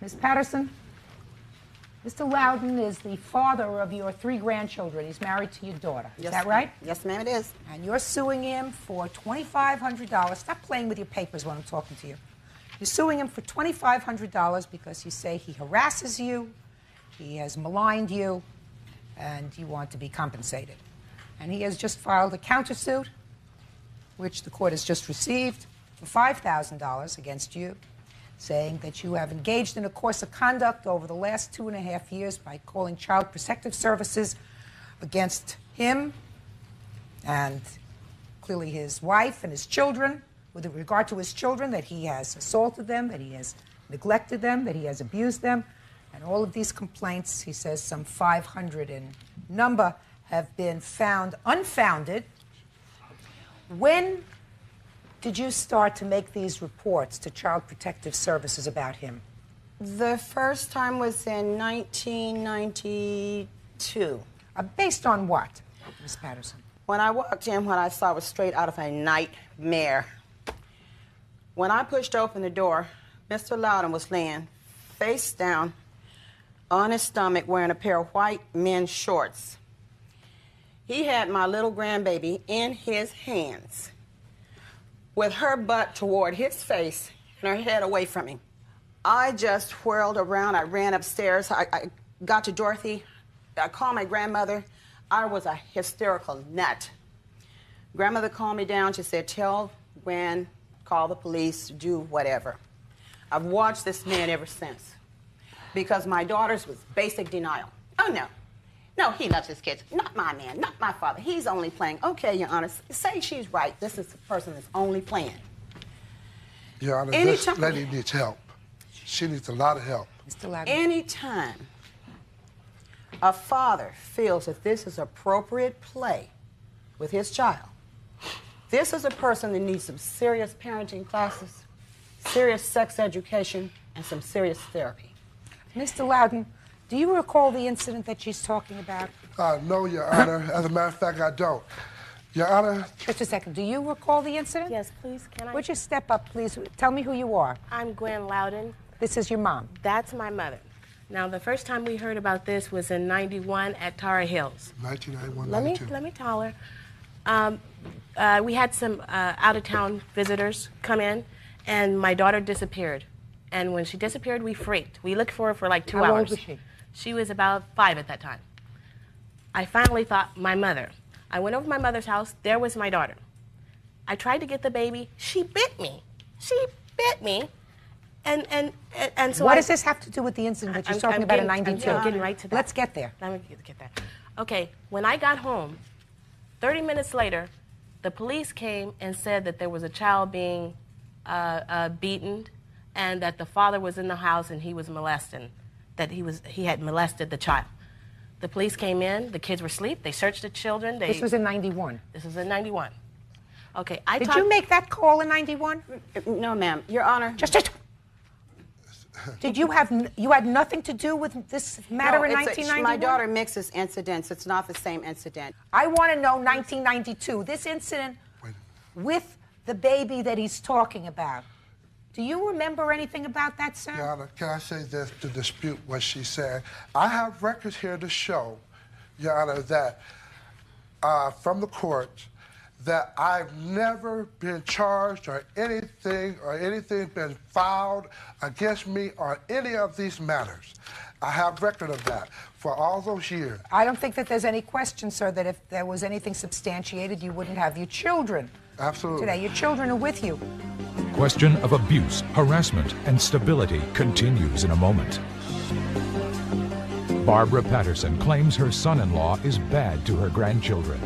Ms. Patterson, Mr. Loudon is the father of your 3 grandchildren. He's married to your daughter. Is that right? Yes, ma'am, it is. And you're suing him for $2,500. Stop playing with your papers when I'm talking to you. You're suing him for $2,500 because you say he harasses you, he has maligned you, and you want to be compensated. And he has just filed a countersuit, which the court has just received, for $5,000 against you, saying that you have engaged in a course of conduct over the last 2.5 years by calling Child Protective Services against him and clearly his wife and his children, with regard to his children, that he has assaulted them, that he has neglected them, that he has abused them. And all of these complaints, he says some 500 in number, have been found unfounded. When did you start to make these reports to Child Protective Services about him? The first time was in 1992. Based on what, Ms. Patterson? When I walked in, what I saw was straight out of a nightmare. When I pushed open the door, Mr. Loudon was laying face down on his stomach wearing a pair of white men's shorts. He had my little grandbaby in his hands with her butt toward his face and her head away from him. I just whirled around. I ran upstairs. I got to Dorothy. I called my grandmother. I was a hysterical nut. Grandmother calmed me down. She said, tell Gwen, call the police, do whatever. I've watched this man ever since because my daughter's was basic denial. Oh, no. No, he loves his kids. Not my man, not my father. He's only playing. Okay, Your Honor, say she's right. This is the person that's only playing. Your Honor, this lady needs help. She needs a lot of help. Anytime a father feels that this is appropriate play with his child, this is a person that needs some serious parenting classes, serious sex education, and some serious therapy. Mr. Loudon, do you recall the incident that she's talking about? No, Your Honor. As a matter of fact, I don't. Your Honor. Just a second. Do you recall the incident? Yes, please. Can I? Would you step up, please? Tell me who you are. I'm Gwen Loudon. This is your mom. That's my mother. Now, the first time we heard about this was in '91 at Tara Hills. 1991, Let me tell her. We had some out-of-town visitors come in, and my daughter disappeared. And when she disappeared, we freaked. We looked for her for like 2 hours. How old was she? She was about 5 at that time. I finally thought, my mother. I went over to my mother's house. There was my daughter. I tried to get the baby. She bit me. She bit me. And so what does this have to do with the incident that you're talking about in '92? I'm getting right to that. Let's get there. Let me get there. Okay, when I got home, 30 minutes later, the police came and said that there was a child being beaten and that the father was in the house and he was molesting, that he had molested the child. The police came in, the kids were asleep, they searced the children. This was in '91? This was in '91. Okay, Did you make that call in '91? No, ma'am. Your Honor. Just. Did you had nothing to do with this matter in 1991? My daughter mixes incidents. It's not the same incident. I want to know 1992. This incident with the baby that he's talking about. Do you remember anything about that, sir? Your Honor, can I say this to dispute what she said? I have records here to show, Your Honor, that from the court, that I've never been charged or anything been filed against me on any of these matters. I have record of that for all those years. I don't think that there's any question, sir, that if there was anything substantiated, you wouldn't have your children. Absolutely. Today, your children are with you. Question of abuse, harassment, and stability continues in a moment. Barbara Patterson claims her son-in-law is bad to her grandchildren.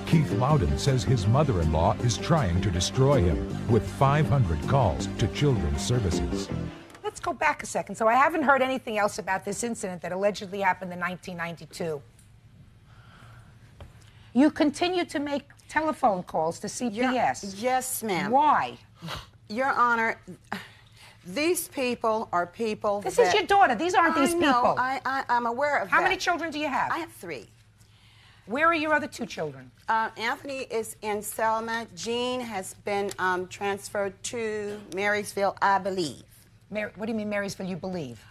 Keith Loudon says his mother-in-law is trying to destroy him with 500 calls to Children's Services. Let's go back a second. So I haven't heard anything else about this incident that allegedly happened in 1992. You continue to make telephone calls to CPS. Yes, ma'am. Why? Your Honor, these people are people This is your daughter. These aren't these people. I'm aware of that. How many children do you have? I have 3. Where are your other 2 children? Anthony is in Selma. Jean has been transferred to Marysville, I believe. What do you mean, Marysville, you believe?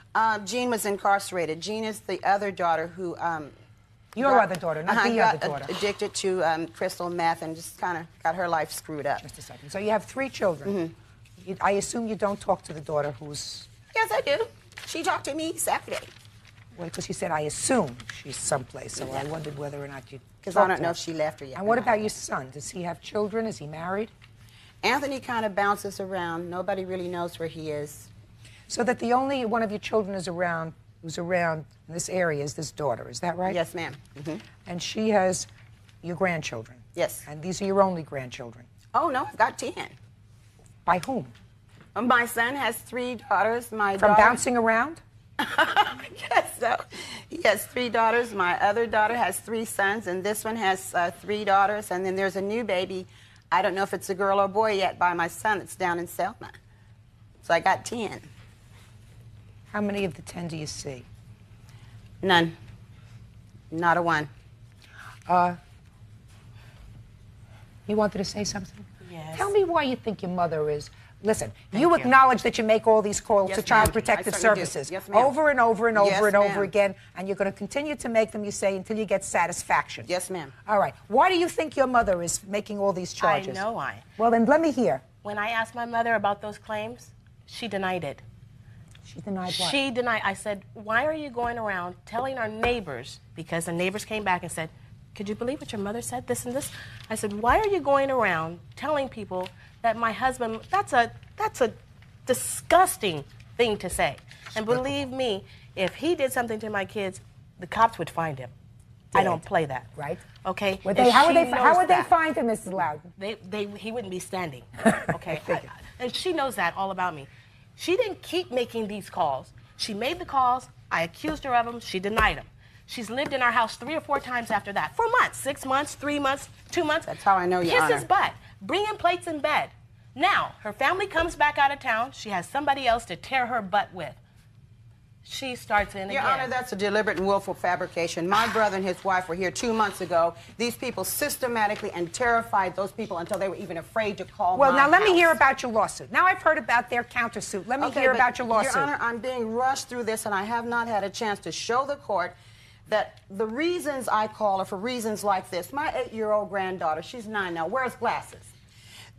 Jean was incarcerated. Jean is the other daughter who... Your other daughter, not the other daughter. Addicted to crystal meth and just kind of got her life screwed up. Just a second. So you have 3 children. I assume you don't talk to the daughter who's... Yes, I do. She talked to me Saturday. Well, because you said, I assume she's someplace, so I wondered whether or not you... Because I don't know if she left her yet. And what about your son? Does he have children? Is he married? Anthony kind of bounces around. Nobody really knows where he is. So that the only one of your children is around, who's around in this area is this daughter, is that right? Yes, ma'am. And she has your grandchildren? Yes. And these are your only grandchildren? Oh, no, I've got 10. By whom? My son has 3 daughters. My From daughter, bouncing around? Yes, so he has 3 daughters. My other daughter has 3 sons, and this one has 3 daughters. And then there's a new baby. I don't know if it's a girl or boy yet by my son that's down in Selma. So I got 10. How many of the 10 do you see? None. Not a one. You wanted to say something? Yes. Tell me why you think your mother is. Listen, you acknowledge that you make all these calls Yes, to Child ma'am. Protective I certainly do. Services Yes, ma'am. over and over and over Yes, and over ma'am. again, and you're going to continue to make them, you say, until you get satisfaction. Yes, ma'am. All right. Why do you think your mother is making all these charges? I know why. Well, then let me hear. When I asked my mother about those claims, she denied it. She denied what? She denied. I said, why are you going around telling our neighbors, because the neighbors came back and said, could you believe what your mother said, this and this? I said, why are you going around telling people that my husband, that's a disgusting thing to say. And believe me, if he did something to my kids, the cops would find him. I don't play that. Right. Okay? How would And they she find him, Mrs. Loudon? He wouldn't be standing. Okay? And she knows that all about me. She didn't keep making these calls. She made the calls. I accused her of them. She denied them. She's lived in our house 3 or 4 times after that. For months. 6 months, 3 months, 2 months. That's how I know you, Kiss his butt. Bringing plates in bed. Now, her family comes back out of town. She has somebody else to tear her butt with. She starts in Your again. Honor, that's a deliberate and willful fabrication. My brother and his wife were here 2 months ago. These people systematically and terrified those people until they were even afraid to call Well, my now let me house. hear about your lawsuit. Now I've heard about their countersuit. Let me hear but about your lawsuit. Your Honor, I'm being rushed through this, and I have not had a chance to show the court that the reasons I call are for reasons like this. My 8-year-old granddaughter, she's 9 now, wears glasses.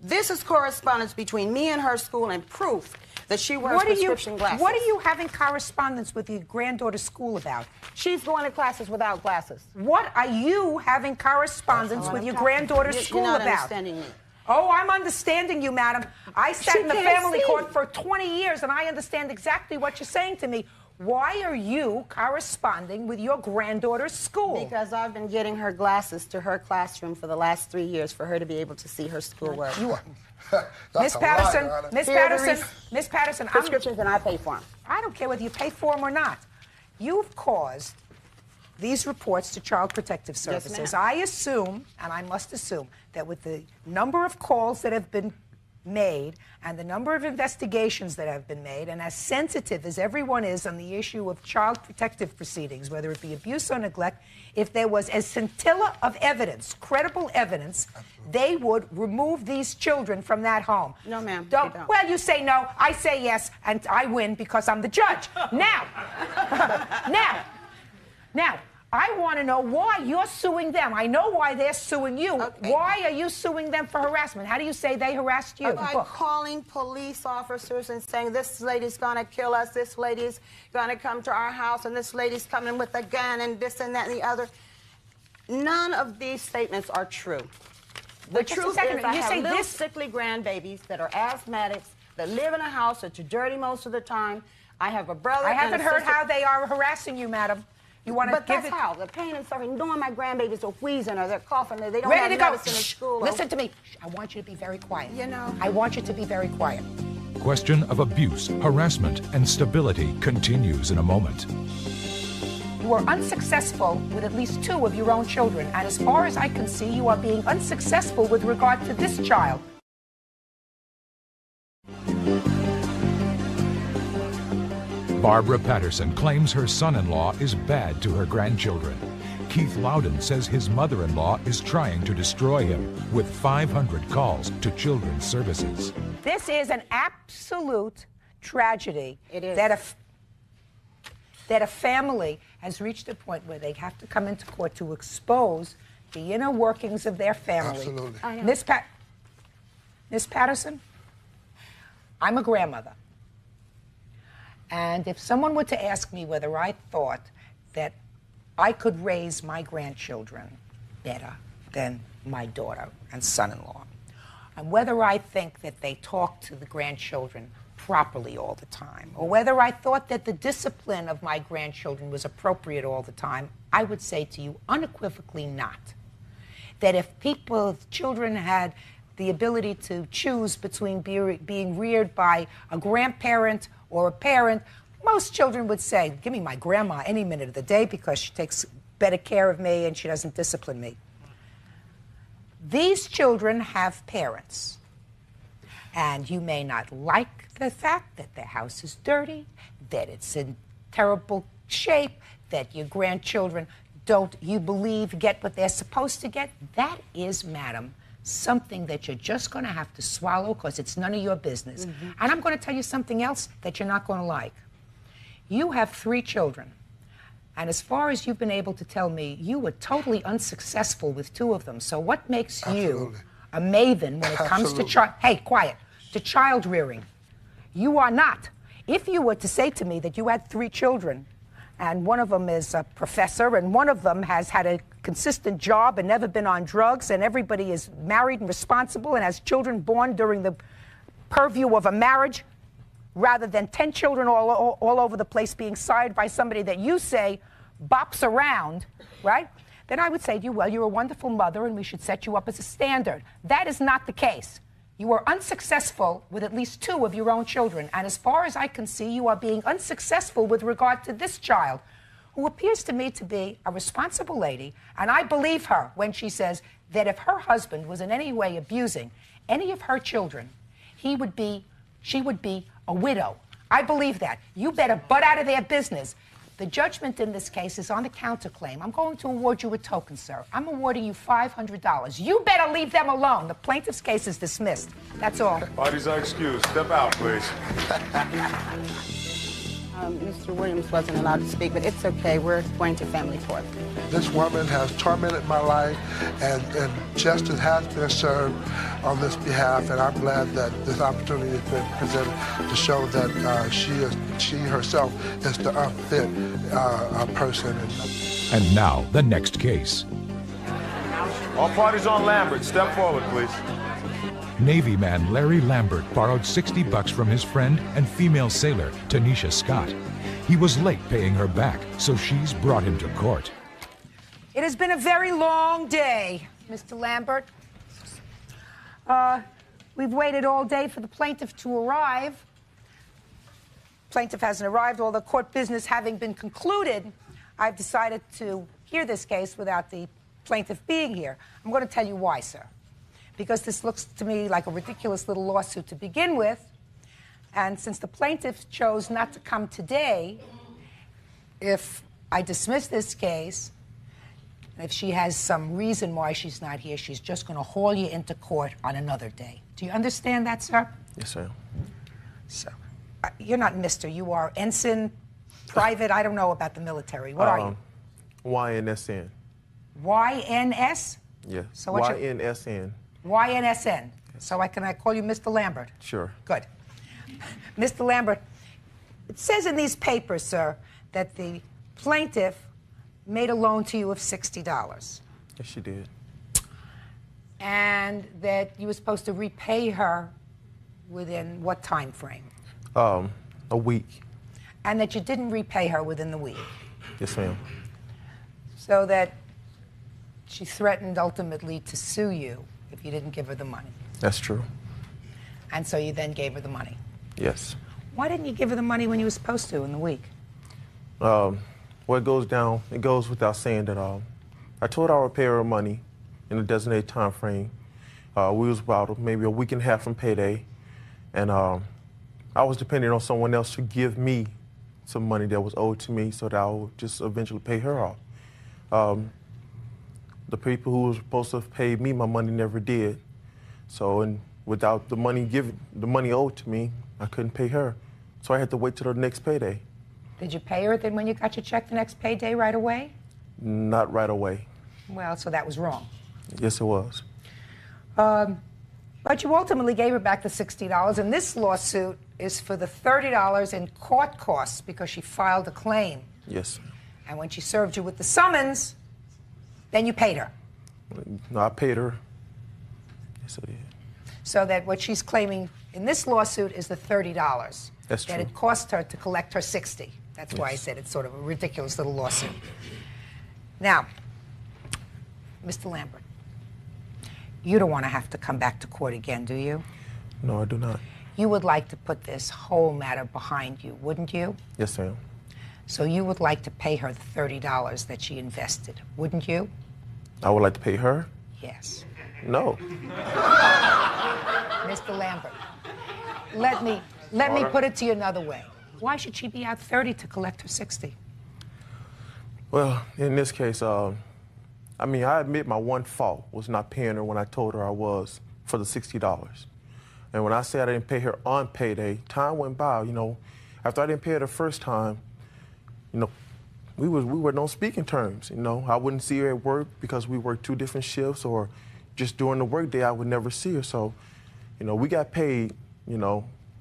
This is correspondence between me and her school and proof that she wears prescription glasses. What are you having correspondence with your granddaughter's school about? She's going to classes without glasses. What are you having correspondence with your granddaughter's school You're not about? understanding me. Oh, I'm understanding you, madam. I sat She in the can't family see. court for 20 years, and I understand exactly what you're saying to me. Why are you corresponding with your granddaughter's school? Because I've been getting her glasses to her classroom for the last 3 years for her to be able to see her schoolwork. You are. Miss Patterson, Miss Patterson, prescriptions and I pay for them. I don't care whether you pay for them or not. You've caused these reports to Child Protective Services. ma'am. I assume, and I must assume, that with the number of calls that have been made and the number of investigations that have been made, and as sensitive as everyone is on the issue of child protective proceedings, whether it be abuse or neglect, if there was a scintilla of evidence, credible evidence, they would remove these children from that home. No, ma'am. Don't. Well, you say no, I say yes, and I win because I'm the judge. Now, I want to know why you're suing them. I know why they're suing you. Okay. Why are you suing them for harassment? How do you say they harassed you? By calling police officers and saying, this lady's going to kill us, this lady's going to come to our house, and this lady's coming with a gun, and this and that and the other. None of these statements are true. The Wait, just a truth second. is I You have say little this- sickly grandbabies that are asthmatics, that live in a house that's dirty most of the time. I have a brother I and a haven't heard sister. how they are harassing you, madam. You want to But give that's it? how. The pain and suffering, knowing my grandbabies are wheezing or they're coughing, or they don't Ready have to go. medicine in school. Listen to me. I want you to be very quiet. You know. I want you to be very quiet. Question of abuse, harassment, and stability continues in a moment. You are unsuccessful with at least 2 of your own children, and as far as I can see, you are being unsuccessful with regard to this child. Barbara Patterson claims her son-in-law is bad to her grandchildren. Keith Loudon says his mother-in-law is trying to destroy him with 500 calls to Children's Services. This is an absolute tragedy. It is. That a family has reached a point where they have to come into court to expose the inner workings of their family. Absolutely. I know. Miss Patterson, I'm a grandmother. And if someone were to ask me whether I thought that I could raise my grandchildren better than my daughter and son-in-law, and whether I think that they talk to the grandchildren properly all the time, or whether I thought that the discipline of my grandchildren was appropriate all the time, I would say to you unequivocally not. That if children had the ability to choose between being reared by a grandparent or a parent, most children would say, give me my grandma any minute of the day because she takes better care of me and she doesn't discipline me. These children have parents. And you may not like the fact that their house is dirty, that it's in terrible shape, that your grandchildren don't, you believe, get what they're supposed to get. That is, madam, something that you're just going to have to swallow because it's none of your business. And I'm going to tell you something else that you're not going to like. You have 3 children. And as far as you've been able to tell me, you were totally unsuccessful with 2 of them. So what makes you a maven when it comes to to child rearing? You are not. If you were to say to me that you had 3 children, and one of them is a professor, and one of them has had a consistent job and never been on drugs, and everybody is married and responsible and has children born during the purview of a marriage, rather than 10 children all over the place being sired by somebody that you say bops around, right? Then I would say to you, well, you're a wonderful mother and we should set you up as a standard. That is not the case. You are unsuccessful with at least 2 of your own children. And as far as I can see, you are being unsuccessful with regard to this child, who appears to me to be a responsible lady. And I believe her when she says that if her husband was in any way abusing any of her children, she would be a widow. I believe that. You better butt out of their business. The judgment in this case is on the counterclaim. I'm going to award you a token, sir. I'm awarding you $500. You better leave them alone. The plaintiff's case is dismissed. That's all. Parties are excused. Step out, please. Mr. Williams wasn't allowed to speak, but it's okay. We're going to family court. This woman has tormented my life, and justice has been served on this behalf, and I'm glad that this opportunity has been presented to show that she herself is the unfit person. And now, the next case. All parties on Lambert. Step forward, please. Navy man Larry Lambert borrowed $60 from his friend and female sailor, Tanisha Scott. He was late paying her back, so she's brought him to court. It has been a very long day, Mr. Lambert. We've waited all day for the plaintiff to arrive. Plaintiff hasn't arrived. All the court business having been concluded, I've decided to hear this case without the plaintiff being here. I'm going to tell you why, sir. Because this looks to me like a ridiculous little lawsuit to begin with. And since the plaintiff chose not to come today, if I dismiss this case, and if she has some reason why she's not here, she's just going to haul you into court on another day. Do you understand that, sir? Yes, ma'am. So, you're not Mr. You are ensign, private. I don't know about the military. What are you? YNSN. YNS? Yeah. So what's your... YNSN. YNSN. So can I call you Mr. Lambert? Sure. Good. Mr. Lambert, it says in these papers, sir, that the plaintiff made a loan to you of $60. Yes, she did. And that you were supposed to repay her within what time frame? A week. And that you didn't repay her within the week? Yes, ma'am. So that she threatened ultimately to sue you if you didn't give her the money? That's true. And so you then gave her the money? Yes. Why didn't you give her the money when you were supposed to in the week? Well, it goes without saying that I told her I would pay her money in a designated time frame. We was about maybe a week and a half from payday, and I was depending on someone else to give me some money that was owed to me so that I would just eventually pay her off. The people who were supposed to pay me my money never did. So, and without the money owed to me, I couldn't pay her. So I had to wait till the next payday. Did you pay her then when you got your check the next payday right away? Not right away. Well, so that was wrong. Yes, it was. But you ultimately gave her back the $60, and this lawsuit is for the $30 in court costs because she filed a claim. Yes. And when she served you with the summons, then you paid her. No, I paid her. Yes, I did. So that what she's claiming in this lawsuit is the $30. That's true. That it cost her to collect her $60. That's why I said it's sort of a ridiculous little lawsuit. Now, Mr. Lambert, You don't want to have to come back to court again, do you? No, I do not. You would like to put this whole matter behind you, wouldn't you? Yes, ma'am. So you would like to pay her the $30 that she invested, wouldn't you? I would like to pay her? Yes. No. Mr. Lambert, let me put it to you another way. Why should she be out 30 to collect her 60? Well, in this case, I admit my one fault was not paying her when I told her I was for the $60. And when I said I didn't pay her on payday, time went by, After I didn't pay her the first time, we were on speaking terms, I wouldn't see her at work because we worked 2 different shifts, or just during the workday I would never see her. So, we got paid,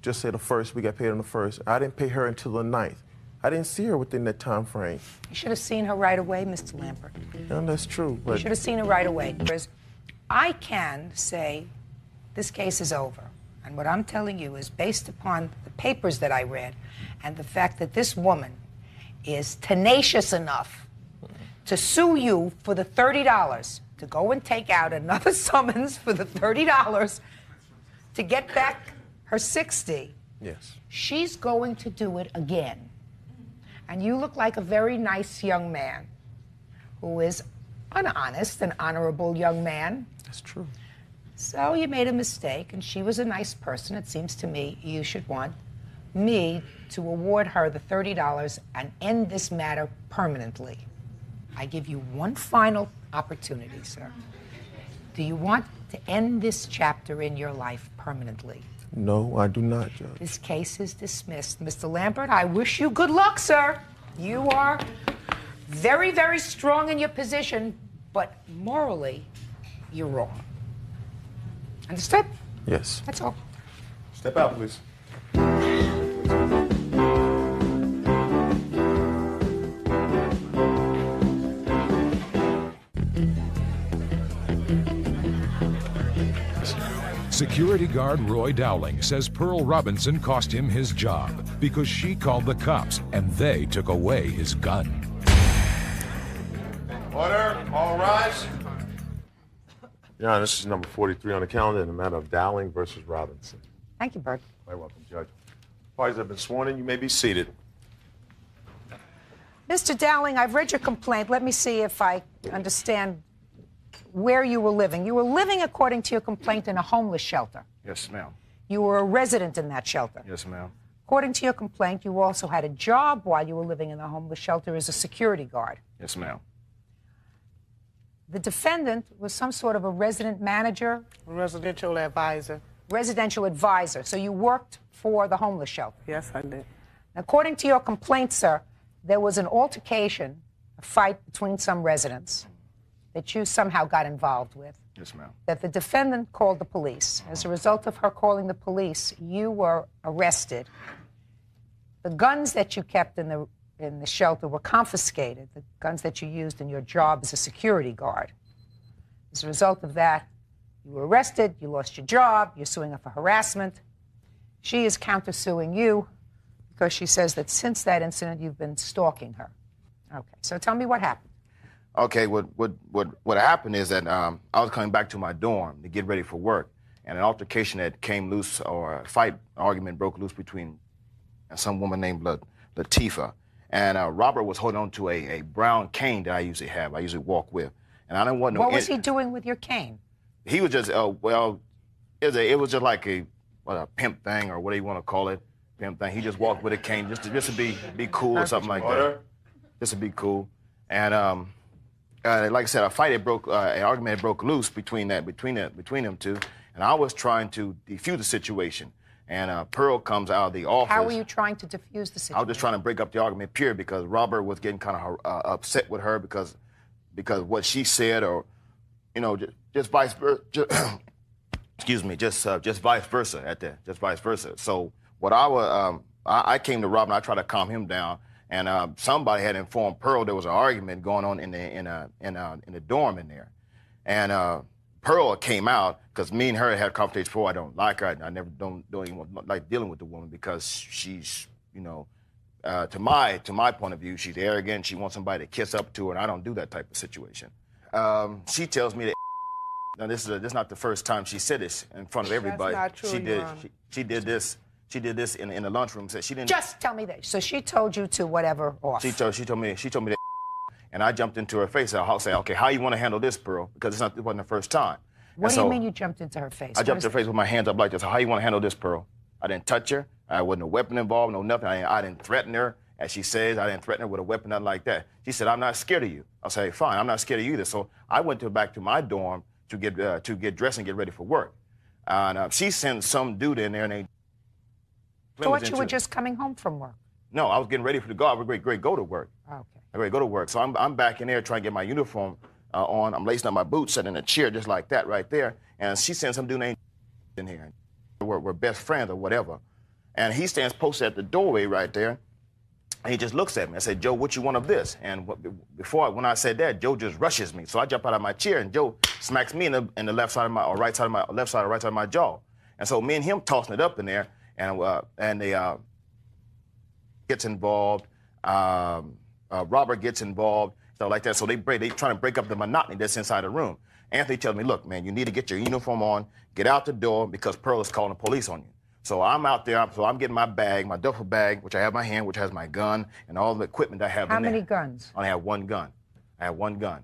just say the first, we got paid on the first. I didn't pay her until the 9th. I didn't see her within that time frame. You should have seen her right away, Mr. Lambert. Yeah, that's true. But You should have seen her right away. Because I can say this case is over. And what I'm telling you is based upon the papers that I read and the fact that this woman is tenacious enough to sue you for the $30, to go and take out another summons for the $30 to get back her 60. Yes. She's going to do it again. And you look like a very nice young man who is an honest and honorable young man. That's true. So you made a mistake, and she was a nice person. It seems to me you should want me to award her the $30 and end this matter permanently. I give you one final opportunity, sir. Do you want to end this chapter in your life permanently? No, I do not, Judge. This case is dismissed. Mr. Lambert, I wish you good luck, sir. You are very, very strong in your position, but morally, you're wrong. Understood? Yes. That's all. Step out, please. Security guard Roy Dowling says Pearl Robinson cost him his job because she called the cops and they took away his gun. Order, all rise. Your Honor, this is number 43 on the calendar in the matter of Dowling versus Robinson. Thank you, Bert. Very welcome, Judge. Parties have been sworn in. You may be seated. Mr. Dowling, I've read your complaint. Let me see if I understand where you were living. You were living, according to your complaint, in a homeless shelter. Yes, ma'am. You were a resident in that shelter. Yes, ma'am. According to your complaint, you also had a job while you were living in the homeless shelter as a security guard. Yes, ma'am. The defendant was some sort of a resident manager? Residential advisor. Residential advisor. So you worked for the homeless shelter? Yes, I did. According to your complaint, sir, there was an altercation, a fight between some residents that you somehow got involved with. Yes, ma'am. That the defendant called the police. As a result of her calling the police, you were arrested. The guns that you kept in the shelter were confiscated, the guns that you used in your job as a security guard. As a result of that, you were arrested, you lost your job, you're suing her for harassment. She is countersuing you because she says that since that incident, you've been stalking her. Okay, so tell me what happened. Okay, what happened is that I was coming back to my dorm to get ready for work, and an altercation that came loose, or a fight, argument broke loose between some woman named Latifah. And Robert was holding on to a brown cane that I usually have. I usually walk with. And I didn't want no... What was he doing with your cane? He was just, it was just like a pimp thing, or whatever you want to call it, pimp thing. He just walked with a cane just to be cool or something like that. Just to be cool. And like I said, an argument broke loose between them two. And I was trying to defuse the situation. And Pearl comes out of the office. How were you trying to defuse the situation? I was just trying to break up the argument, period, because Robert was getting kind of upset with her because what she said, or just vice versa. Excuse me, just vice versa at that, just vice versa. So what I came to Robert and I tried to calm him down, and somebody had informed Pearl there was an argument going on in the dorm in there, and Pearl came out because me and her had a conversation before. I don't like her. I never don't even like dealing with the woman because she's, to my point of view, she's arrogant. She wants somebody to kiss up to her, and I don't do that type of situation. She tells me that Now, this is not the first time she said this in front of everybody. That's not true, Your Honor. She did this. She did this in the lunchroom. Said she didn't. Just tell me that. So she told you to whatever off. She told me that, and I jumped into her face. I'll say, okay, how you want to handle this, Pearl? Because it wasn't the first time. What do you mean you jumped into her face? I jumped in her face with my hands up like this. How you want to handle this, Pearl? I didn't touch her. I wasn't a weapon involved, no nothing. I didn't threaten her, as she says. I didn't threaten her with a weapon, nothing like that. She said, I'm not scared of you. I said, fine, I'm not scared of you either. So I went back to my dorm to get dressed and get ready for work. And she sent some dude in there, and they. Thought you were just coming home from work. No, I was getting ready to go. I was ready to go to work. Okay. I'm ready to go to work. So I'm back in there trying to get my uniform on. I'm lacing up my boots, sitting in a chair just like that right there. And she sent some dude named in here. We're best friends or whatever. And he stands posted at the doorway right there. And he just looks at me. I said, Joe, what you want of this? And when I said that, Joe just rushes me. So I jump out of my chair, and Joe smacks me in the left side of my, or right side of my, left side or right side of my jaw. And so me and him tossing it up in there, and they gets involved. Robert gets involved, stuff like that. So they trying to break up the monotony that's inside the room. Anthony tells me, look, man, you need to get your uniform on, get out the door, because Pearl is calling the police on you. So I'm out there, so I'm getting my bag, my duffel bag, which I have in my hand, which has my gun and all the equipment I have in there. How many guns? I only have one gun. I have one gun,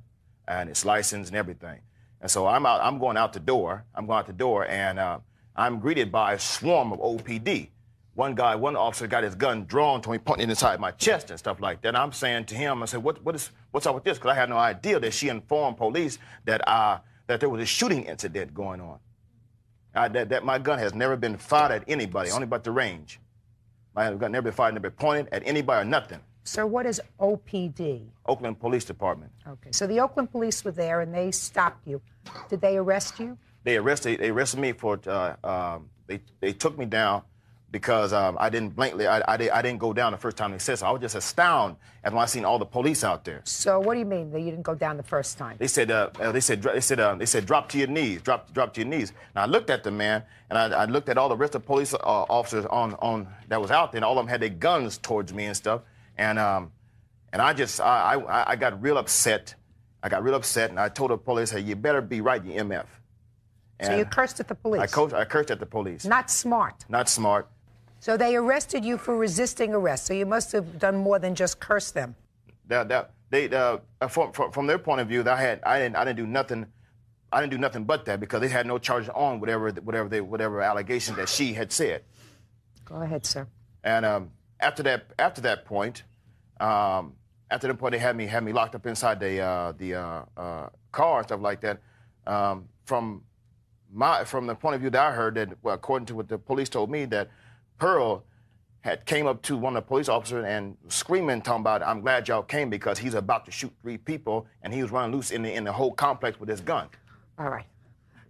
and it's licensed and everything. And so I'm going out the door, and I'm greeted by a swarm of OPD. One officer got his gun drawn to me, pointing it inside my chest and stuff like that. And I'm saying to him, I said, what's up with this? Because I had no idea that she informed police that there was a shooting incident going on. That my gun has never been fired at anybody, only but the range. My gun never been fired, never been pointed at anybody or nothing. So what is OPD? Oakland Police Department. Okay, so the Oakland police were there and they stopped you. Did they arrest you? They arrested me for, they took me down because I didn't go down the first time they said so. I was just astounded when I seen all the police out there. So what do you mean that you didn't go down the first time? They said drop to your knees, drop to your knees. Now I looked at the man, and I looked at all the rest of the police officers on that was out there, and all of them had their guns towards me and stuff. And I got real upset. And I told the police, hey, you better be right, you MF. And so you cursed at the police? I cursed at the police. Not smart. Not smart. So they arrested you for resisting arrest. So you must have done more than just curse them. From their point of view, I didn't do nothing. I didn't do nothing but that, because they had no charges on whatever allegations that she had said. Go ahead, sir. And after that point, they had me locked up inside the car and stuff like that. From the point of view that I heard, that according to what the police told me, that Pearl had came up to one of the police officers and screaming, talking about, I'm glad y'all came because he's about to shoot 3 people, and he was running loose in the whole complex with his gun. All right.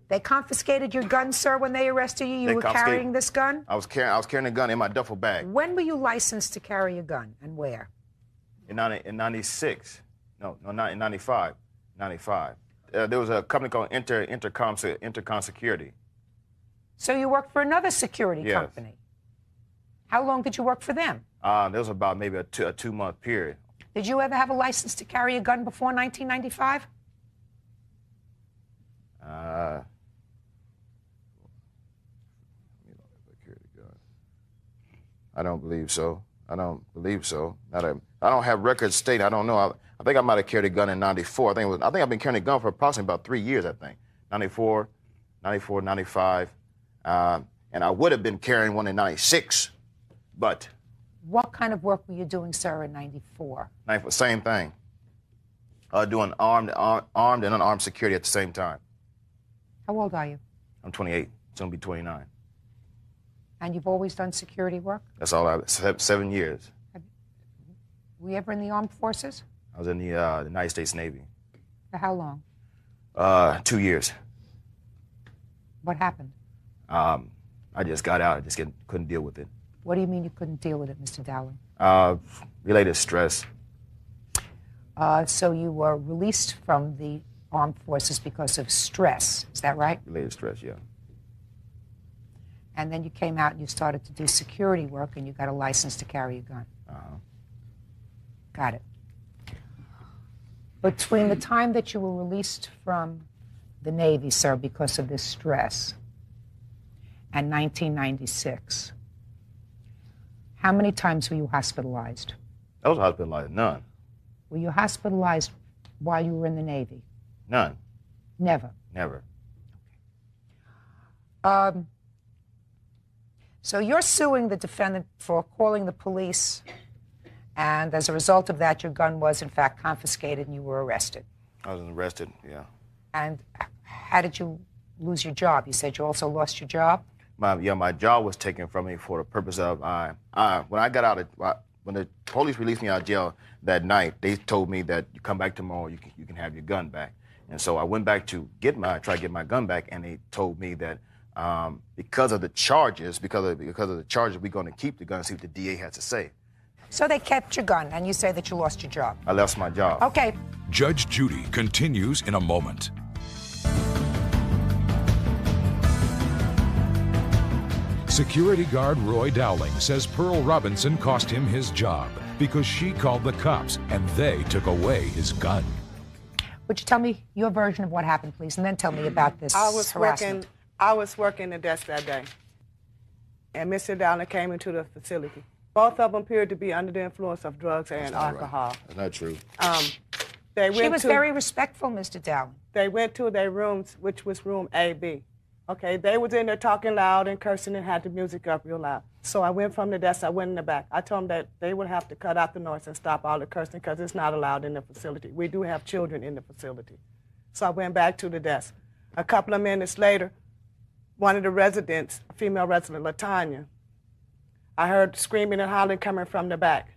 They confiscated your gun, sir, when they arrested you? You were carrying this gun? I was carrying a gun in my duffel bag. When were you licensed to carry a gun, and where? In 96. No, not in 95. 95. There was a company called Intercom Security. So you worked for another security company? How long did you work for them? There was about maybe a 2-month period. Did you ever have a license to carry a gun before 1995? I don't believe so. I don't have records stating. I don't know. I think I might have carried a gun in 94. I think I've been carrying a gun for approximately about 3 years, I think. 94, 95. And I would have been carrying one in 96, but. What kind of work were you doing, sir, in 94? Same thing. Doing armed and unarmed security at the same time. How old are you? I'm 28. Soon to be 29. And you've always done security work? That's all 7 years. Were you ever in the armed forces? I was in the United States Navy. For how long? 2 years. What happened? I just got out. I just couldn't deal with it. What do you mean you couldn't deal with it, Mr. Dowling? Related stress. So you were released from the armed forces because of stress. Is that right? Related stress, yeah. And then you came out and you started to do security work, and you got a license to carry a gun. Got it. Between the time that you were released from the Navy, sir, because of this stress, and 1996. How many times were you hospitalized? I was hospitalized. None. Were you hospitalized while you were in the Navy? None. Never. Never. So you're suing the defendant for calling the police, and as a result of that, your gun was in fact confiscated and you were arrested. I was arrested, yeah. And how did you lose your job? You said you also lost your job? My job was taken from me for the purpose of when I got out of when the police released me out of jail that night, they told me that you come back tomorrow, you can have your gun back. And so I went back to try to get my gun back, and they told me that because of the charges, we're going to keep the gun and see what the DA has to say. So they kept your gun, and you say that you lost your job. I lost my job. Okay. Judge Judy continues in a moment. Security guard Roy Dowling says Pearl Robinson cost him his job because she called the cops and they took away his gun. Would you tell me your version of what happened, please, and then tell me about this harassment? I was working the desk that day, and Mr. Dowling came into the facility. Both of them appeared to be under the influence of drugs and alcohol. Right. That's not true. She was very respectful, Mr. Dowling. They went to their rooms, which was room A-B. Okay, they was in there talking loud and cursing and had the music up real loud. So I went from the desk, I went in the back. I told them that they would have to cut out the noise and stop all the cursing because it's not allowed in the facility. We do have children in the facility. So I went back to the desk. A couple of minutes later, one of the residents, a female resident, LaTanya, I heard screaming and hollering coming from the back.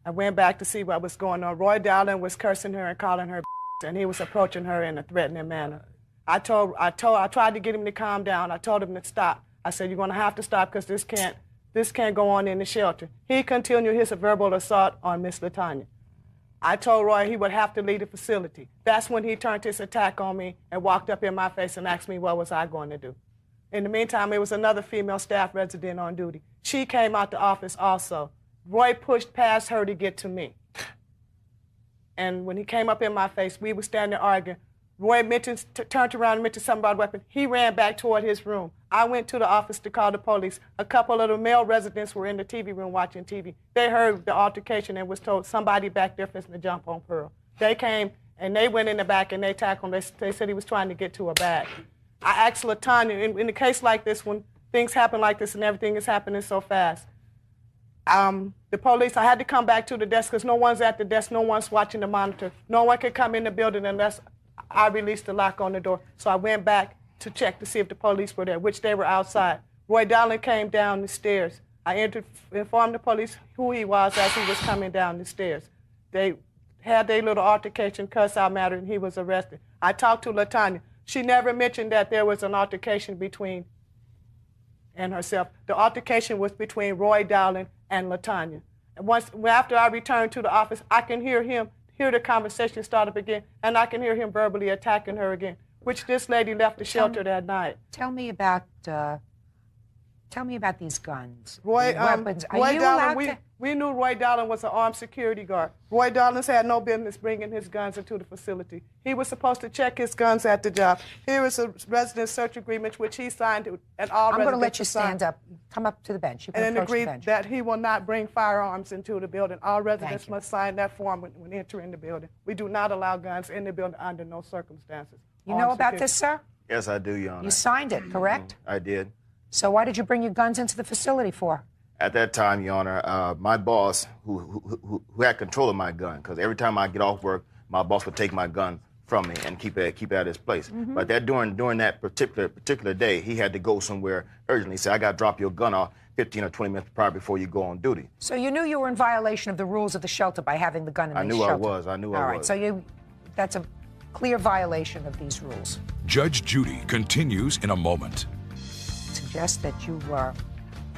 I went back to see what was going on. Roy Dowling was cursing her and calling her and he was approaching her in a threatening manner. I tried to get him to calm down. I told him to stop. I said, you're going to have to stop because this can't go on in the shelter. He continued his verbal assault on Miss LaTanya. I told Roy he would have to leave the facility. That's when he turned his attack on me and walked up in my face and asked me what was I going to do. In the meantime, it was another female staff resident on duty. She came out the office also. Roy pushed past her to get to me. And when he came up in my face, we were standing arguing. Roy turned around and mentioned something about a weapon. He ran back toward his room. I went to the office to call the police. A couple of the male residents were in the TV room watching TV. They heard the altercation and was told somebody back there fixing to jump on Pearl. They came and they went in the back and they tackled him. They said he was trying to get to a bag. I asked LaTanya, in a case like this, when things happen like this and everything is happening so fast, the police, I had to come back to the desk because no one's at the desk, no one's watching the monitor. No one could come in the building unless I released the lock on the door. So I went back to check to see if the police were there, which they were outside. Roy Dowling came down the stairs. I informed the police who he was as he was coming down the stairs. They had their little altercation, cuss out matter, and he was arrested. I talked to LaTanya. She never mentioned that there was an altercation between and herself. The altercation was between Roy Dowling and LaTanya. And after I returned to the office, I can hear the conversation start up again, and I can hear him verbally attacking her again, which this lady left the shelter that night. Tell me about these guns. Weapons. We knew Roy Dowling was an armed security guard. Roy Dowling had no business bringing his guns into the facility. He was supposed to check his guns at the job. Here is a resident search agreement which he signed, and all I'm residents going to let you stand up. Come up to the bench. You can and approach agreed the bench. that he will not bring firearms into the building. All residents must sign that form when entering the building. We do not allow guns in the building under no circumstances. You know about this, sir? Yes, I do, Your Honor. You signed it, correct? I did. So why did you bring your guns into the facility for? At that time, Your Honor, my boss, who had control of my gun, because every time I get off work, my boss would take my gun from me and keep it at his place. Mm-hmm. But during that particular day, he had to go somewhere urgently. He said, I got to drop your gun off 15 or 20 minutes prior before you go on duty. So you knew you were in violation of the rules of the shelter by having the gun in the shelter? I knew I was. All right, so that's a clear violation of these rules. Judge Judy continues in a moment. Suggests that you were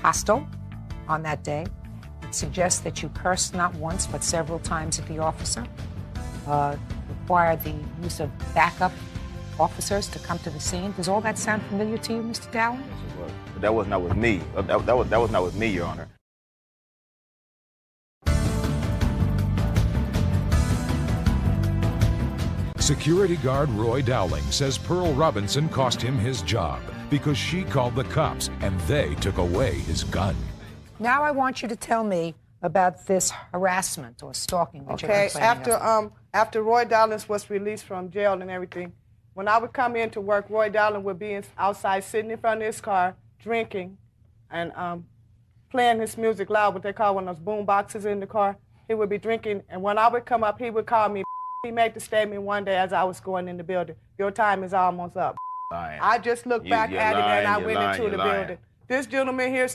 hostile on that day. It suggests that you cursed not once but several times at the officer. Required the use of backup officers to come to the scene. Does all that sound familiar to you, Mr. Dowling? Yes, it was. But that was not with me. That was not with me, Your Honor. Security guard Roy Dowling says Pearl Robinson cost him his job because she called the cops and they took away his gun. Now I want you to tell me about this harassment or stalking that you're Okay, complaining of. after Roy Dowling was released from jail and everything, when I would come in to work, Roy Dowling would be outside sitting in front of his car, drinking, and playing his music loud, what they call one of those boom boxes in the car. He would be drinking, and when I would come up, he would call me. He made the statement one day as I was going in the building, "Your time is almost up." Lying. I just looked back You're at him and I lying, went into the lying. building. This gentleman here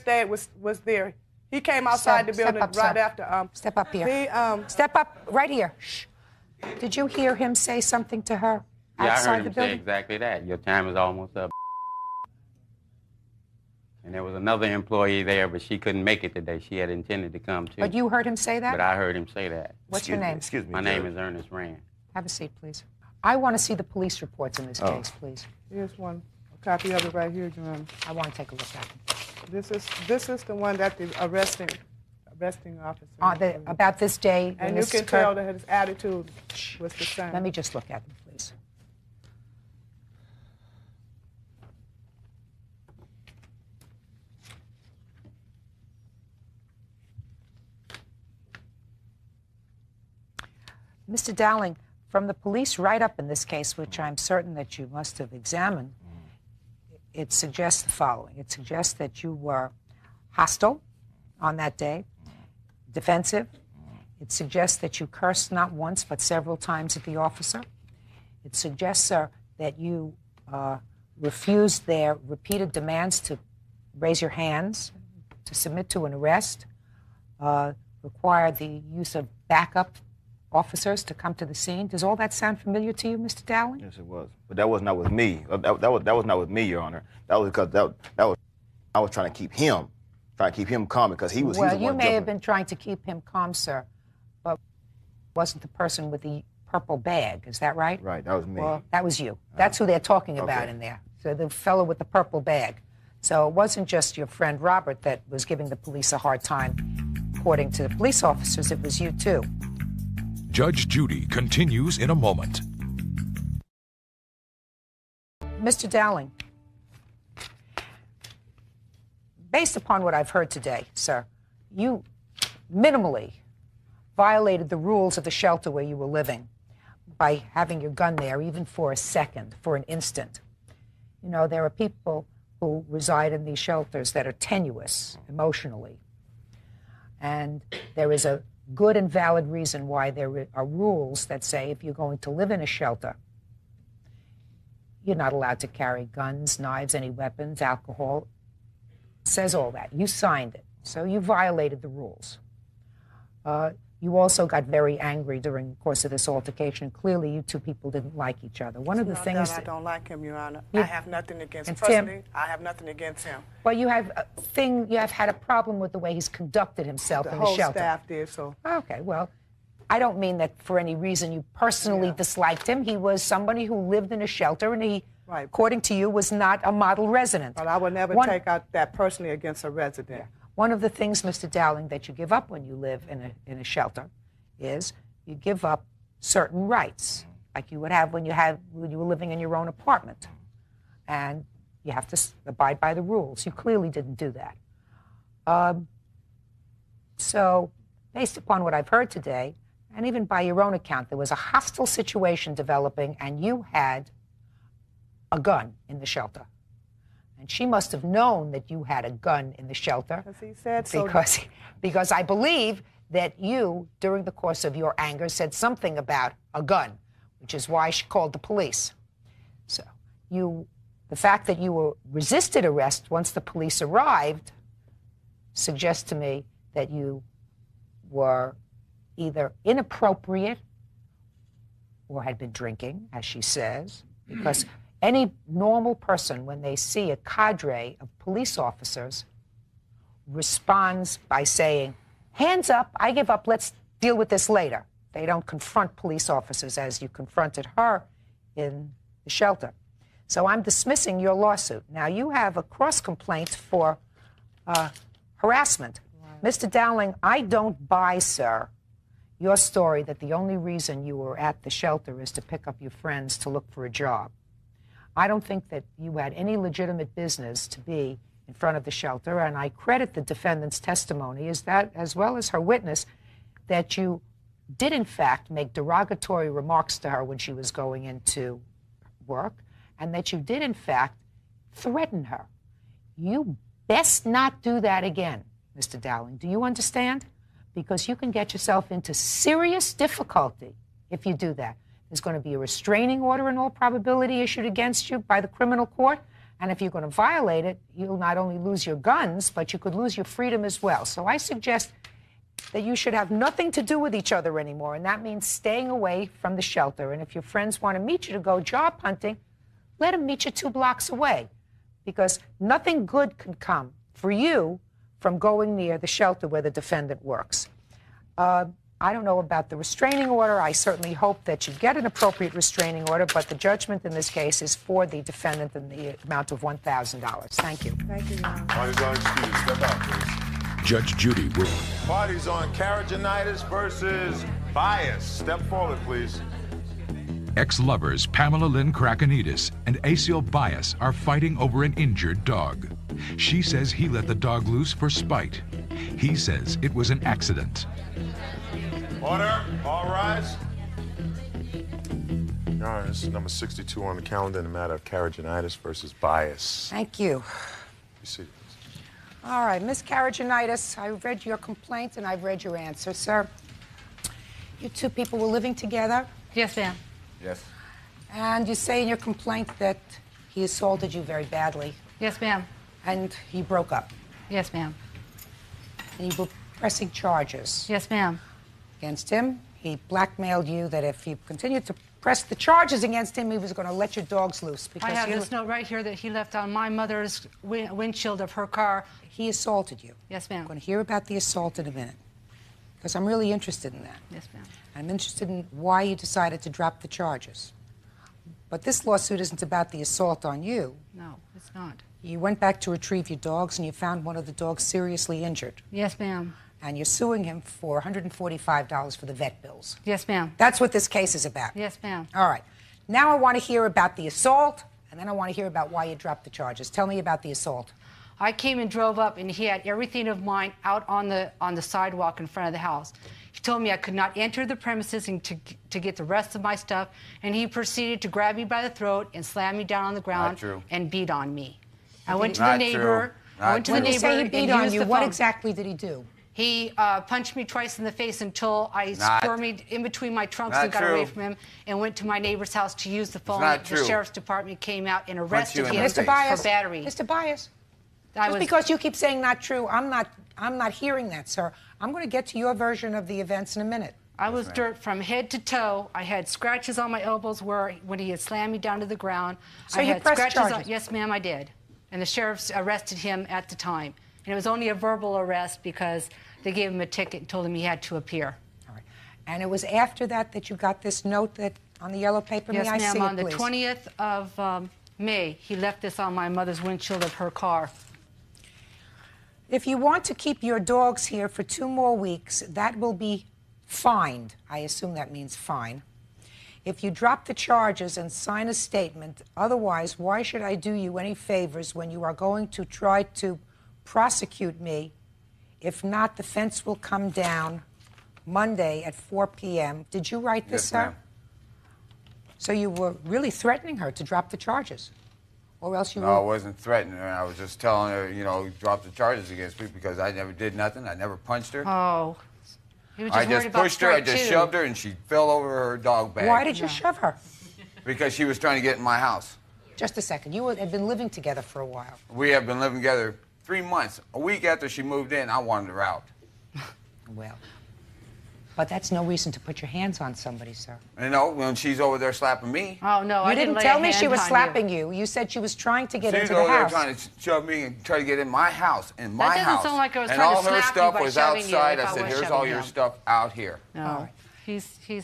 was there. He came outside the building right after. Step up here. Step up right here. Shh. Did you hear him say something to her Yeah, I outside heard the him say building? exactly that. Your time is almost up. And there was another employee there, but she couldn't make it today. She had intended to come too. But you heard him say that? But I heard him say that. What's your name? Excuse me. My name is Ernest Rand. Have a seat, please. I want to see the police reports in this case, please. Here's one, a copy of it right here, Your Honor. I want to take a look at it. This is the one that the arresting officer. About this day. And you can tell that his attitude was the same. Let me just look at them, please. Mr. Dowling, from the police write-up in this case, which I'm certain that you must have examined, it suggests the following. It suggests that you were hostile on that day, defensive. It suggests that you cursed not once but several times at the officer. It suggests, sir, that you refused their repeated demands to raise your hands, to submit to an arrest, required the use of backup officers to come to the scene. Does all that sound familiar to you, Mr. Dowling? Yes, it was. But that was not with me. That was not with me, Your Honor. That was because I was trying to keep him calm because he was. Well, he was the you one may jumping. have been trying to keep him calm, sir, but wasn't the person with the purple bag. Is that right? Right, that was me. Well, that was you. That's who they're talking about in there. So the fellow with the purple bag. So it wasn't just your friend Robert that was giving the police a hard time. According to the police officers, it was you too. Judge Judy continues in a moment. Mr. Dowling, based upon what I've heard today, sir, you minimally violated the rules of the shelter where you were living by having your gun there, even for a second, for an instant. You know, there are people who reside in these shelters that are tenuous emotionally. And there is a good and valid reason why there are rules that say if you're going to live in a shelter, you're not allowed to carry guns, knives, any weapons, alcohol. It says all that. You signed it. So you violated the rules. You also got very angry during the course of this altercation. Clearly, you two people didn't like each other. One of the Not things that I don't like him, Your Honor. You- I have nothing against him. And Tim- Personally, I have nothing against him. Well, you have had a problem with the way he's conducted himself The in the whole shelter. staff did so. Okay, well, I don't mean that for any reason you personally disliked him. He was somebody who lived in a shelter, and he, according to you, was not a model resident. But I would never take out that personally against a resident. One of the things, Mr. Dowling, that you give up when you live in a shelter is you give up certain rights, like you would have when you were living in your own apartment. And you have to abide by the rules. You clearly didn't do that. So, based upon what I've heard today, and even by your own account, there was a hostile situation developing, and you had a gun in the shelter. And she must have known that you had a gun in the shelter. Because he said so. Because I believe that you, during the course of your anger, said something about a gun, which is why she called the police. So the fact that you were resisted arrest once the police arrived suggests to me that you were either inappropriate or had been drinking, as she says, because any normal person, when they see a cadre of police officers, responds by saying, "Hands up, I give up, let's deal with this later." They don't confront police officers as you confronted her in the shelter. So I'm dismissing your lawsuit. Now, you have a cross-complaint for harassment. Mr. Dowling, I don't buy, sir, your story that the only reason you were at the shelter is to pick up your friends to look for a job. I don't think that you had any legitimate business to be in front of the shelter, and I credit the defendant's testimony as well as her witness, that you did in fact make derogatory remarks to her when she was going into work, and that you did in fact threaten her. You best not do that again, Mr. Dowling. Do you understand? Because you can get yourself into serious difficulty if you do that. There's going to be a restraining order in all probability issued against you by the criminal court, and if you're going to violate it, you'll not only lose your guns, but you could lose your freedom as well. So I suggest that you should have nothing to do with each other anymore, and that means staying away from the shelter. And if your friends want to meet you to go job hunting, let them meet you 2 blocks away, because nothing good can come for you from going near the shelter where the defendant works. I don't know about the restraining order. I certainly hope that you get an appropriate restraining order, but the judgment in this case is for the defendant in the amount of $1,000. Thank you. Thank you, Your Honor. Parties are excused. Step out, please. Judge Judy will. Parties on carraginitis versus bias. Step forward, please. Ex-lovers Pamela Lynn Krakanides and Aciel Bias are fighting over an injured dog. She says he let the dog loose for spite. He says it was an accident. Order. All rise. Your Honor, this is number 62 on the calendar in the matter of carraginitis versus bias. Thank you. You see. All right, Ms. Carraginitis, I read your complaint and I've read your answer, sir. You 2 people were living together? Yes, ma'am. Yes. And you say in your complaint that he assaulted you very badly. Yes, ma'am. And he broke up. Yes, ma'am. And you were pressing charges. Yes, ma'am. Against him. He blackmailed you that if you continued to press the charges against him, he was going to let your dogs loose. Because I have this note right here that he left on my mother's windshield of her car. He assaulted you. Yes, ma'am. I'm going to hear about the assault in a minute, because I'm really interested in that. Yes, ma'am. I'm interested in why you decided to drop the charges. But this lawsuit isn't about the assault on you. No, it's not. You went back to retrieve your dogs, and you found one of the dogs seriously injured. Yes, ma'am. And you're suing him for $145 for the vet bills. Yes, ma'am. That's what this case is about. Yes, ma'am. All right. Now I want to hear about the assault, and then I want to hear about why you dropped the charges. Tell me about the assault. I came and drove up, and he had everything of mine out on the sidewalk in front of the house. He told me I could not enter the premises and to get the rest of my stuff, and he proceeded to grab me by the throat and slam me down on the ground and beat on me. I went to the neighbor. I went to the neighbor. When you say he beat on you, what exactly did he do? He punched me twice in the face until I squirmed in between my trunks and got away from him and went to my neighbor's house to use the phone. The sheriff's department came out and arrested him for battery. Mr. Bias, just because you keep saying not true, I'm not hearing that, sir. I'm going to get to your version of the events in a minute. I was dirt from head to toe. I had scratches on my elbows when he had slammed me down to the ground. So I you had pressed charges? Yes, ma'am, I did. And the sheriffs arrested him at the time. And it was only a verbal arrest because they gave him a ticket and told him he had to appear. All right. And it was after that you got this note that on the yellow paper? Yes, May I see ma'am. it, On the 20th of May, he left this on my mother's windshield of her car. If you want to keep your dogs here for 2 more weeks, that will be fined. I assume that means fine. If you drop the charges and sign a statement, otherwise, why should I do you any favors when you are going to try to prosecute me? If not, the fence will come down Monday at 4 p.m. Did you write this, sir? Ma'am. So you were really threatening her to drop the charges? Or else you No, I wasn't threatening her. I was just telling her, you know, drop the charges against me because I never did nothing. I never punched her. Oh. He was I just pushed her, I just shoved her, and she fell over her dog bag. Why did you shove her? Because she was trying to get in my house. Just a second. You had been living together for a while. We have been living together 3 months. A week after she moved in, I wanted her out. Well, but that's no reason to put your hands on somebody, sir. You know, when she's over there slapping me. Oh, no, You didn't tell me she was slapping you. You said she was trying to get into the house. She's over there trying to shove me and try to get in my house, That doesn't sound like I was and trying to all her slap you stuff by was shoving you outside. if I I said, was here's shoving all your him." stuff out here. No. All right.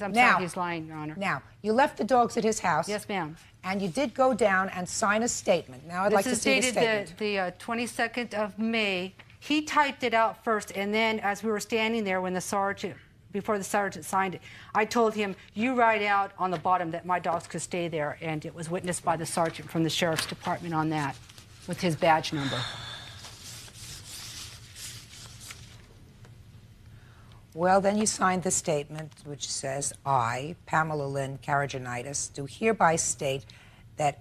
I'm Now- sorry, he's lying, Your Honor. Now, you left the dogs at his house. Yes, ma'am. And you did go down and sign a statement. Now I'd like to see the statement. This is dated the 22nd of May. He typed it out first, and then as we were standing there when the sergeant before the sergeant signed it, I told him, you write out on the bottom that my dogs could stay there, and it was witnessed by the sergeant from the sheriff's department on that, with his badge number. Well, then you signed the statement which says, I, Pamela Lynn Karajanitis, do hereby state that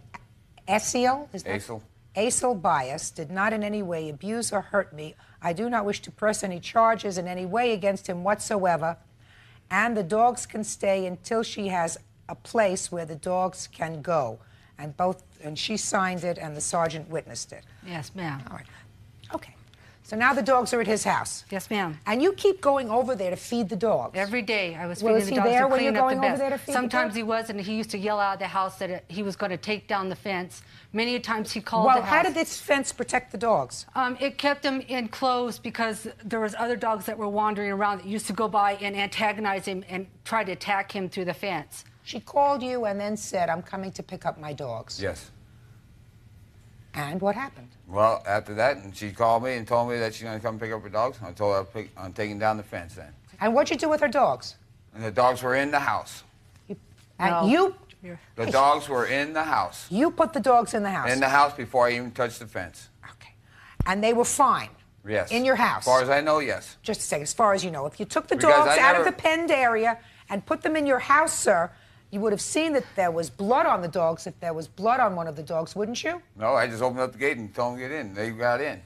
Asil Bias did not in any way abuse or hurt me. I do not wish to press any charges in any way against him whatsoever, and the dogs can stay until she has a place where the dogs can go. And she signed it, and the sergeant witnessed it. Yes, ma'am. All right. Okay. So now the dogs are at his house. Yes, ma'am. And you keep going over there to feed the dogs. Every day I was Well, feeding is the he dogs there and when you're cleaning up the going over mess. there to feed the Sometimes dogs? he was, and he used to yell out of the house that he was going to take down the fence. Many times he called Well, the house. how did this fence protect the dogs? It kept them enclosed because there was other dogs that were wandering around that used to go by and antagonize him and try to attack him through the fence. She called you and then said, I'm coming to pick up my dogs. Yes. And what happened? Well, after that, and she called me and told me that she's going to come pick up her dogs. I told her I'm taking down the fence then. And what'd you do with her dogs? And the dogs were in the house. And you... The dogs were in the house. You put the dogs in the house? In the house before I even touched the fence. And they were fine? Yes. In your house? As far as I know, yes. Just a second, as far as you know. If you took the Because dogs I out of never- the penned area and put them in your house, sir, you would have seen that there was blood on the dogs if there was blood on one of the dogs, wouldn't you? No, I just opened up the gate and told them to get in. They got in.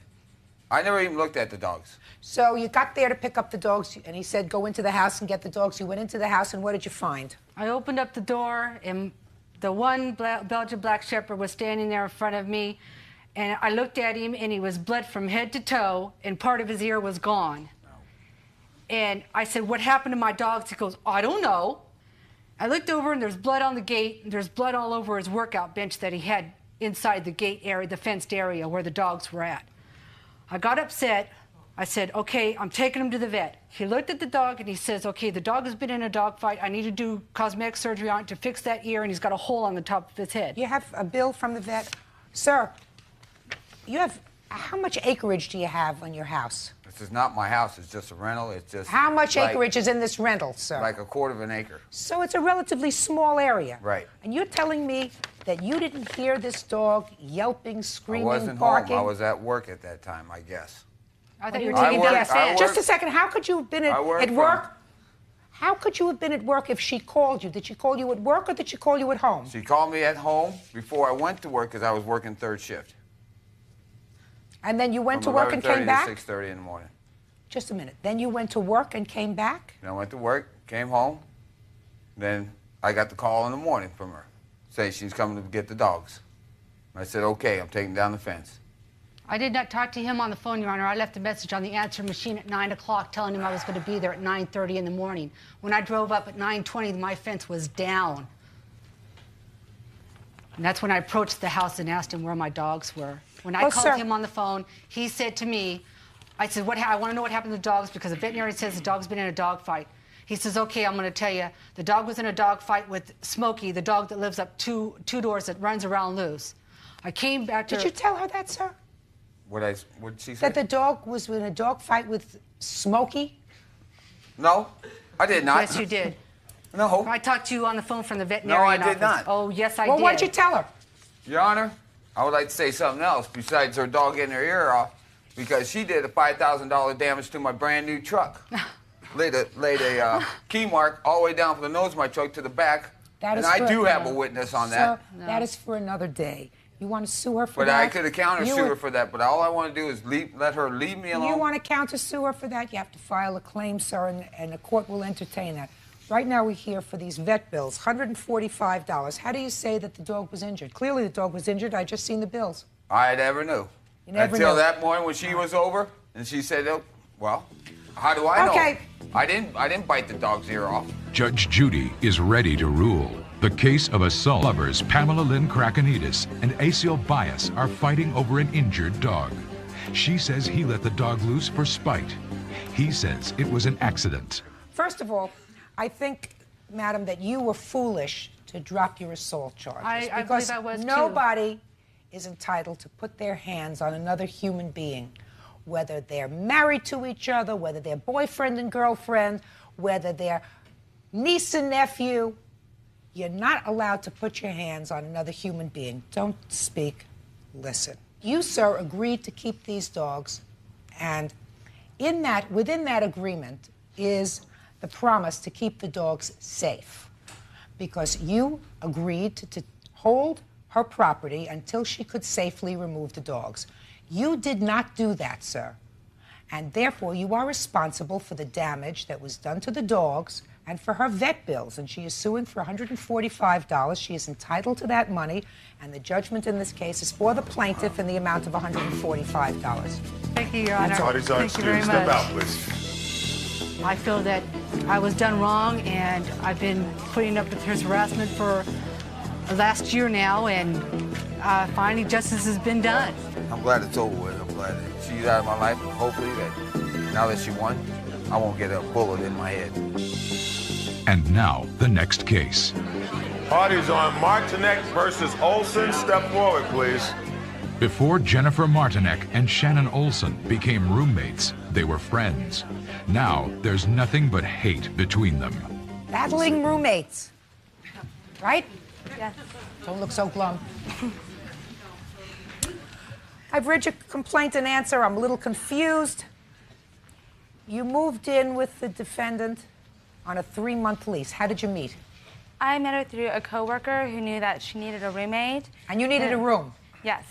I never even looked at the dogs. So you got there to pick up the dogs, and he said, go into the house and get the dogs. You went into the house, and what did you find? I opened up the door, and the one Belgian Black Shepherd was standing there in front of me, and I looked at him, and he was bled from head to toe, and part of his ear was gone. And I said, what happened to my dogs? He goes, I don't know. I looked over, and there's blood on the gate, and there's blood all over his workout bench that he had inside the gate area, the fenced area where the dogs were at. I got upset. I said, okay, I'm taking him to the vet. He looked at the dog, and he says, okay, the dog has been in a dog fight. I need to do cosmetic surgery on it to fix that ear, and he's got a hole on the top of his head. You have a bill from the vet? Sir, you have... How much acreage do you have on your house? This is not my house. It's just a rental. It's just... How much like- acreage is in this rental, sir? Like a quarter of an acre. So it's a relatively small area. Right. And you're telling me that you didn't hear this dog yelping, I screaming, wasn't barking? home. I was at work at that time, I guess. I thought you you were were taking I down worked- the I fence. Just worked- a second. How could you have been I worked at work? from- How could you have been at work if she called you? Did she call you at work or did she call you at home? She called me at home before I went to work because I was working third shift. And then you went to From work and 11:30 came back? to 6:30 in the morning. Just a minute. Then you went to work and came back? And I went to work, came home. Then I got the call in the morning from her. Say she's coming to get the dogs. I said, okay, I'm taking down the fence. I did not talk to him on the phone, Your Honor. I left a message on the answer machine at 9 o'clock telling him I was going to be there at 9:30 in the morning. When I drove up at 9:20, my fence was down. And that's when I approached the house and asked him where my dogs were. When I Well, called sir- him on the phone, he said to me, I said, I want to know what happened to the dogs because the veterinarian says the dog's been in a dog fight. He says, okay, I'm going to tell you. The dog was in a dog fight with Smokey, the dog that lives up two doors that runs around loose. I came back to Did you tell her that, sir? What did she say? That the dog was in a dog fight with Smokey? No, I did not. Yes, you did. No. I talked to you on the phone from the veterinarian No, I did office. not. Oh, yes, I Well, did. what'd you tell her? Your Honor, I would like to say something else besides her dog getting her ear off because she did a $5,000 damage to my brand new truck. laid a key mark all the way down from the nose of my truck to the back. That is and I for- do have a witness on that. Sir, that is for another day. You want to sue her for But that? I could have counter You sued her would- for that. But all I want to do is let her leave me alone. You want to counter sue her for that? You have to file a claim, sir, and the court will entertain that. Right now we're here for these vet bills, $145. How do you say that the dog was injured? Clearly the dog was injured. I just seen the bills. I never knew. You never Until knew. that morning when she was over, and she said, oh, well, how do I know? Okay. I didn't bite the dog's ear off. Judge Judy is ready to rule. The case of assault lovers Pamela Lynn Krakanides and Asil Bias are fighting over an injured dog. She says he let the dog loose for spite. He says it was an accident. First of all, I think, madam, that you were foolish to drop your assault charges. I because believe I was, too. nobody is entitled to put their hands on another human being, whether they're married to each other, whether they're boyfriend and girlfriend, whether they're niece and nephew. You're not allowed to put your hands on another human being. Don't speak, listen. You, sir, agreed to keep these dogs, and within that agreement is the promise to keep the dogs safe, because you agreed to hold her property until she could safely remove the dogs. You did not do that, sir, and therefore you are responsible for the damage that was done to the dogs and for her vet bills, and she is suing for $145. She is entitled to that money, and the judgment in this case is for the plaintiff in the amount of $145. Thank you, Your Honor. Parties are Thank you very excused. Step much. out, please. I feel that I was done wrong, and I've been putting up with his harassment for the last year now, and finally justice has been done. I'm glad it's over with. I'm glad that she's out of my life. Hopefully that now that she won, I won't get a bullet in my head. And now, the next case. Parties on Martinek versus Olson. Step forward, please. Before Jennifer Martinek and Shannon Olson became roommates, they were friends. Now, there's nothing but hate between them. Battling roommates, right? Yes. Don't look so glum. I've read your complaint and answer. I'm a little confused. You moved in with the defendant on a 3-month lease. How did you meet? I met her through a coworker who knew that she needed a roommate. And you needed a room? Yes.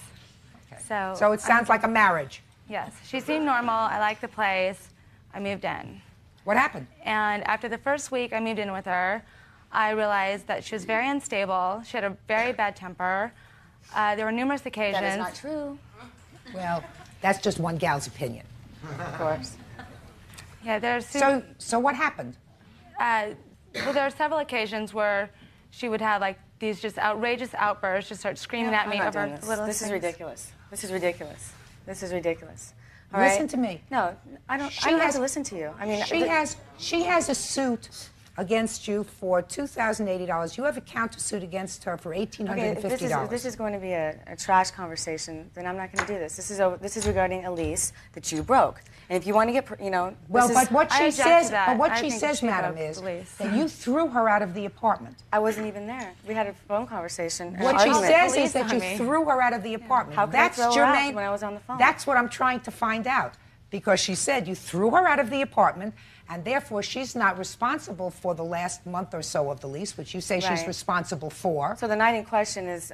Okay. So it sounds like a marriage. Yes. She seemed normal. I liked the place. I moved in. What happened? And after the first week I moved in with her, I realized that she was very unstable. She had a very bad temper. There were numerous occasions. That is not true. Well, that's just one gal's opinion. Of course. Yeah, there's so what happened? Well, there were several occasions where she would have like these just outrageous outbursts, just start screaming at me I'm not over doing this. little This is things. ridiculous. This is ridiculous. This is ridiculous. All Listen right? to me. No, I don't have to listen to you. I mean, she has a suit against you for $2,080. You have a countersuit against her for $1,850. Okay, if this is going to be a trash conversation, then I'm not going to do this. This is regarding a lease that you broke. And if you want to get, well, but what she says, I madam, is that you threw her out of the apartment. I wasn't even there. We had a phone conversation. What she says is that you threw her out of the apartment. How could I throw her out when I was on the phone? That's what I'm trying to find out, because she said you threw her out of the apartment, and therefore she's not responsible for the last month or so of the lease, which you say she's responsible for. So the night in question is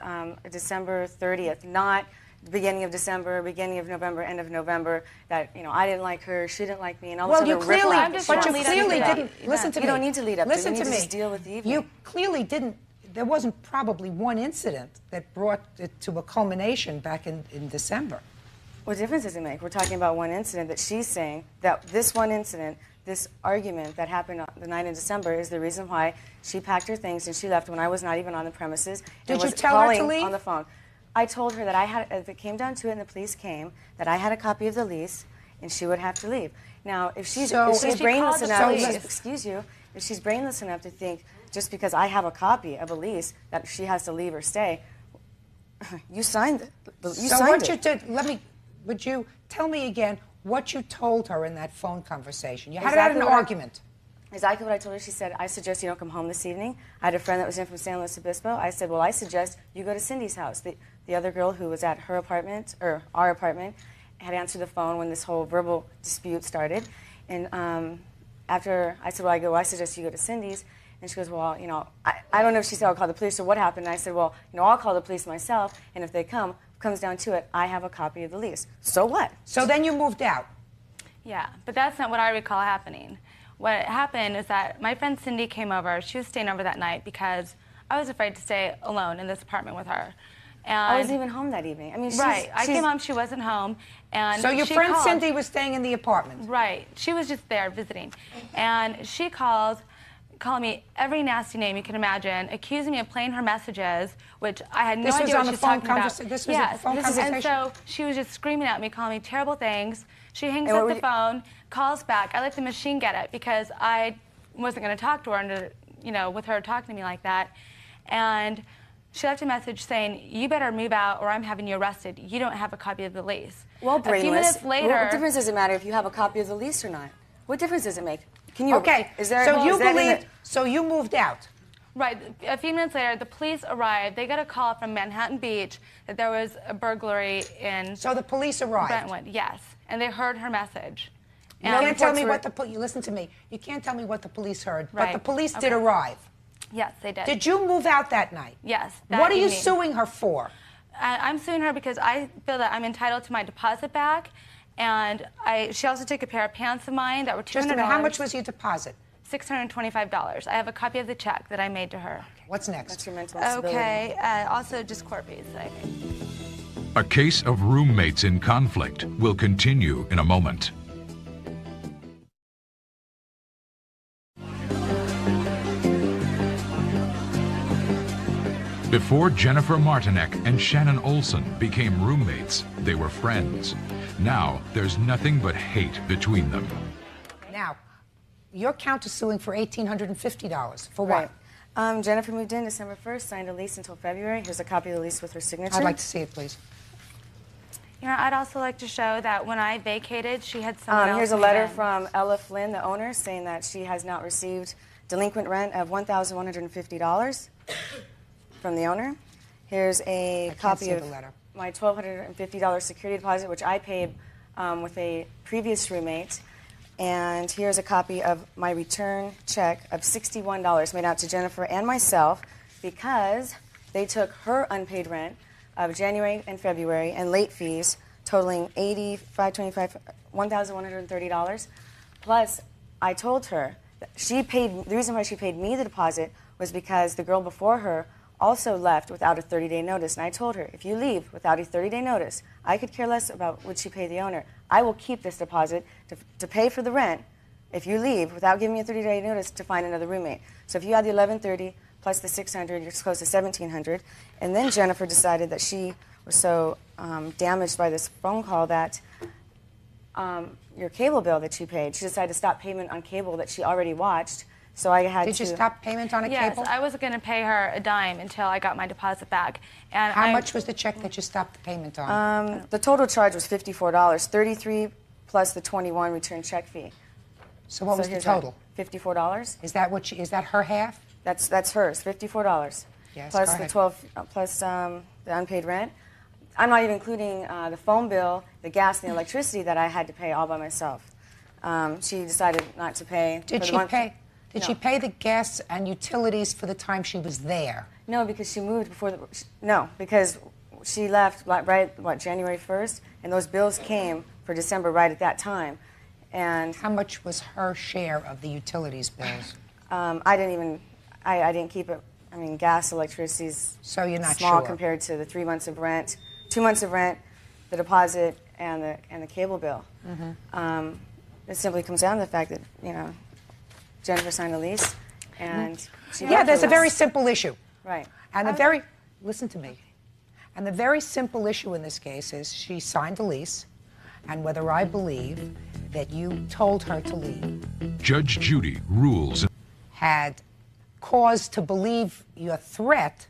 December 30th, not the beginning of December, beginning of November, end of November. That I didn't like her, she didn't like me, and all well, this you other clearly, riffraff. but you clearly didn't. Listen to me. You don't need to lead up. Listen to it. to You me. need to just deal with the evening. You clearly didn't. There wasn't probably one incident that brought it to a culmination back in December. What difference does it make? We're talking about one incident that she's saying that this one incident, this argument that happened on the night in December, is the reason why she packed her things and she left when I was not even on the premises. Did and you was tell her to calling leave? on the phone. I told her that I had, if it came down to it and the police came, that I had a copy of the lease and she would have to leave. Now, if she's brainless enough, excuse you, if she's brainless enough to think just because I have a copy of a lease that she has to leave or stay, you signed it. Would you tell me again what you told her in that phone conversation? You had Exactly an argument. Exactly what I told her. She said, I suggest you don't come home this evening. I had a friend that was in from San Luis Obispo. I said, well, I suggest you go to Cindy's house. The other girl who was at her apartment, or our apartment, had answered the phone when this whole verbal dispute started. And after I said, well, I suggest you go to Cindy's. And she goes, well, I don't know if she said I'll call the police or what happened. And I said, well, I'll call the police myself. And if they comes down to it, I have a copy of the lease. So what? So then you moved out. Yeah, but that's not what I recall happening. What happened is that my friend Cindy came over. She was staying over that night because I was afraid to stay alone in this apartment with her. And I wasn't even home that evening. I mean, I came home, she wasn't home. And so your friend Cindy was staying in the apartment? Right. She was just there visiting. And she calling me every nasty name you can imagine, accusing me of playing her messages, which I had no idea what she was talking about. This was a phone conversation? And so she was just screaming at me, calling me terrible things. She hangs up the phone, calls back. I let the machine get it because I wasn't going to talk to her under, with her talking to me like that. And she left a message saying, you better move out or I'm having you arrested. You don't have a copy of the lease. Well, brainless. A few minutes later... What difference does it matter if you have a copy of the lease or not? What difference does it make? Can you? Okay. Is there? So you is that in believe? the- So you moved out. Right. A few minutes later, the police arrived. They got a call from Manhattan Beach that there was a burglary in. So the police arrived. Brentwood, yes, and they heard her message. You can't tell me what the you listen to me. You can't tell me what the police heard, but Right. the police did Okay. arrive. Yes, they did. Did you move out that night? Yes. What are you evening. suing her for? I'm suing her because I feel that I'm entitled to my deposit back, and she also took a pair of pants of mine that were $200. Just a minute. How much was your deposit? $625. I have a copy of the check that I made to her. What's next? That's your mental disability. Okay. Also, just court fees that I paid. A case of roommates in conflict will continue in a moment. Before Jennifer Martinek and Shannon Olson became roommates, they were friends. Now, there's nothing but hate between them. Now, you're countersuing for $1,850. For Right. what? Jennifer moved in December 1st, signed a lease until February. Here's a copy of the lease with her signature. I'd like to see it, please. You know, I'd also like to show that when I vacated, she had someone else Here's a move letter in. from Ella Flynn, the owner, saying that she has not received delinquent rent of $1,150 from the owner. Here's a copy see of the letter. my $1,250 security deposit, which I paid with a previous roommate. And here's a copy of my return check of $61 made out to Jennifer and myself because they took her unpaid rent of January and February and late fees totaling $1,130. Plus, I told her that the reason why she paid me the deposit was because the girl before her also left without a 30-day notice. And I told her, if you leave without a 30-day notice, I could care less about what she paid the owner. I will keep this deposit to pay for the rent if you leave without giving me a 30-day notice to find another roommate. So if you add the $1,130 plus the $600, you're close to $1,700. And then Jennifer decided that she was so damaged by this phone call that your cable bill that you paid, she decided to stop payment on cable that she already watched. So I had to... Did you stop payment on a cable? Yes, I was going to pay her a dime until I got my deposit back. And How much was the check that you stopped the payment on? The total charge was $54, $33 plus the $21 return check fee. So what was the here's total? that, $54. Is that is that her half? That's hers, $54. Yes, plus go the ahead. 12 plus the unpaid rent. I'm not even including the phone bill, the gas, and the electricity that I had to pay all by myself. She decided not to pay. Did she pay? Did she pay the gas and utilities for the time she was there? No, because she moved before the... No, because she left January 1st, and those bills came for December right at that time. And how much was her share of the utilities bills? I didn't keep it. I mean, gas, electricity's so you're not small sure compared to the 3 months of rent, 2 months of rent, the deposit, and the cable bill. Mm-hmm. It simply comes down to the fact that Jennifer signed a lease, and she there's a very simple issue. Right. And listen to me. And the very simple issue in this case is she signed a lease, and whether I believe that you told her to leave Judge Judy rules. had cause to believe your threat,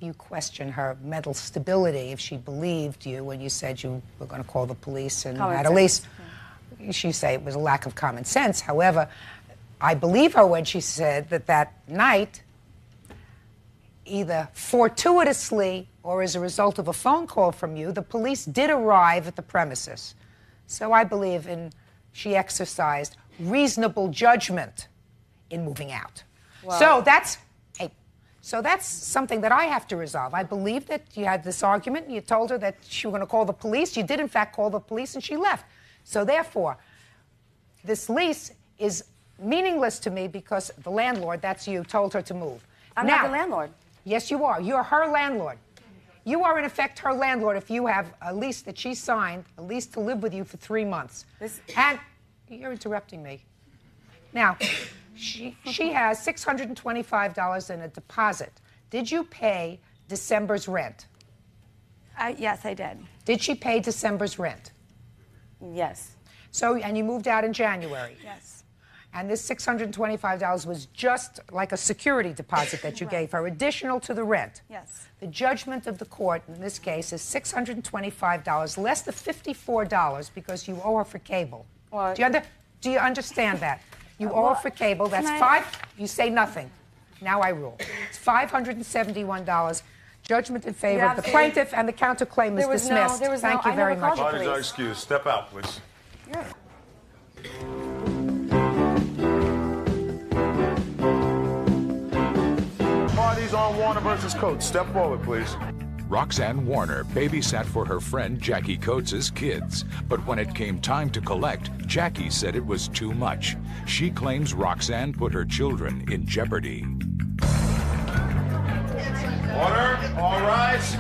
you question her mental stability if she believed you when you said you were going to call the police and Common had a sense. lease. She say it was a lack of common sense. However, I believe her when she said that night, either fortuitously or as a result of a phone call from you, the police did arrive at the premises. So I believe she exercised reasonable judgment in moving out. Well, So that's something that I have to resolve. I believe that you had this argument, and you told her that you were going to call the police. You did, in fact, call the police, and she left. So therefore, this lease is meaningless to me because the landlord, that's you, told her to move. I'm now, not the landlord. Yes, you are. You're her landlord. You are, in effect, her landlord if you have a lease that she signed, a lease to live with you for 3 months. And you're interrupting me. Now, she has $625 in a deposit. Did you pay December's rent? Yes, I did. Did she pay December's rent? Yes. So, and you moved out in January? Yes. And this $625 was just like a security deposit that you gave her, additional to the rent. Yes. The judgment of the court in this case is $625, less the $54 because you owe her for cable. Well, Do you understand that? You owe for cable. That's You say nothing. Now I rule. It's $571. Judgment in favor of the plaintiff, and the counterclaim is dismissed. Thank you very much. Parties are excused. Step out, please. Yeah. Parties on Warner versus Coates. Step forward, please. Roxanne Warner babysat for her friend Jackie Coates' kids, but when it came time to collect, Jackie said it was too much. She claims Roxanne put her children in jeopardy. Order. All rise.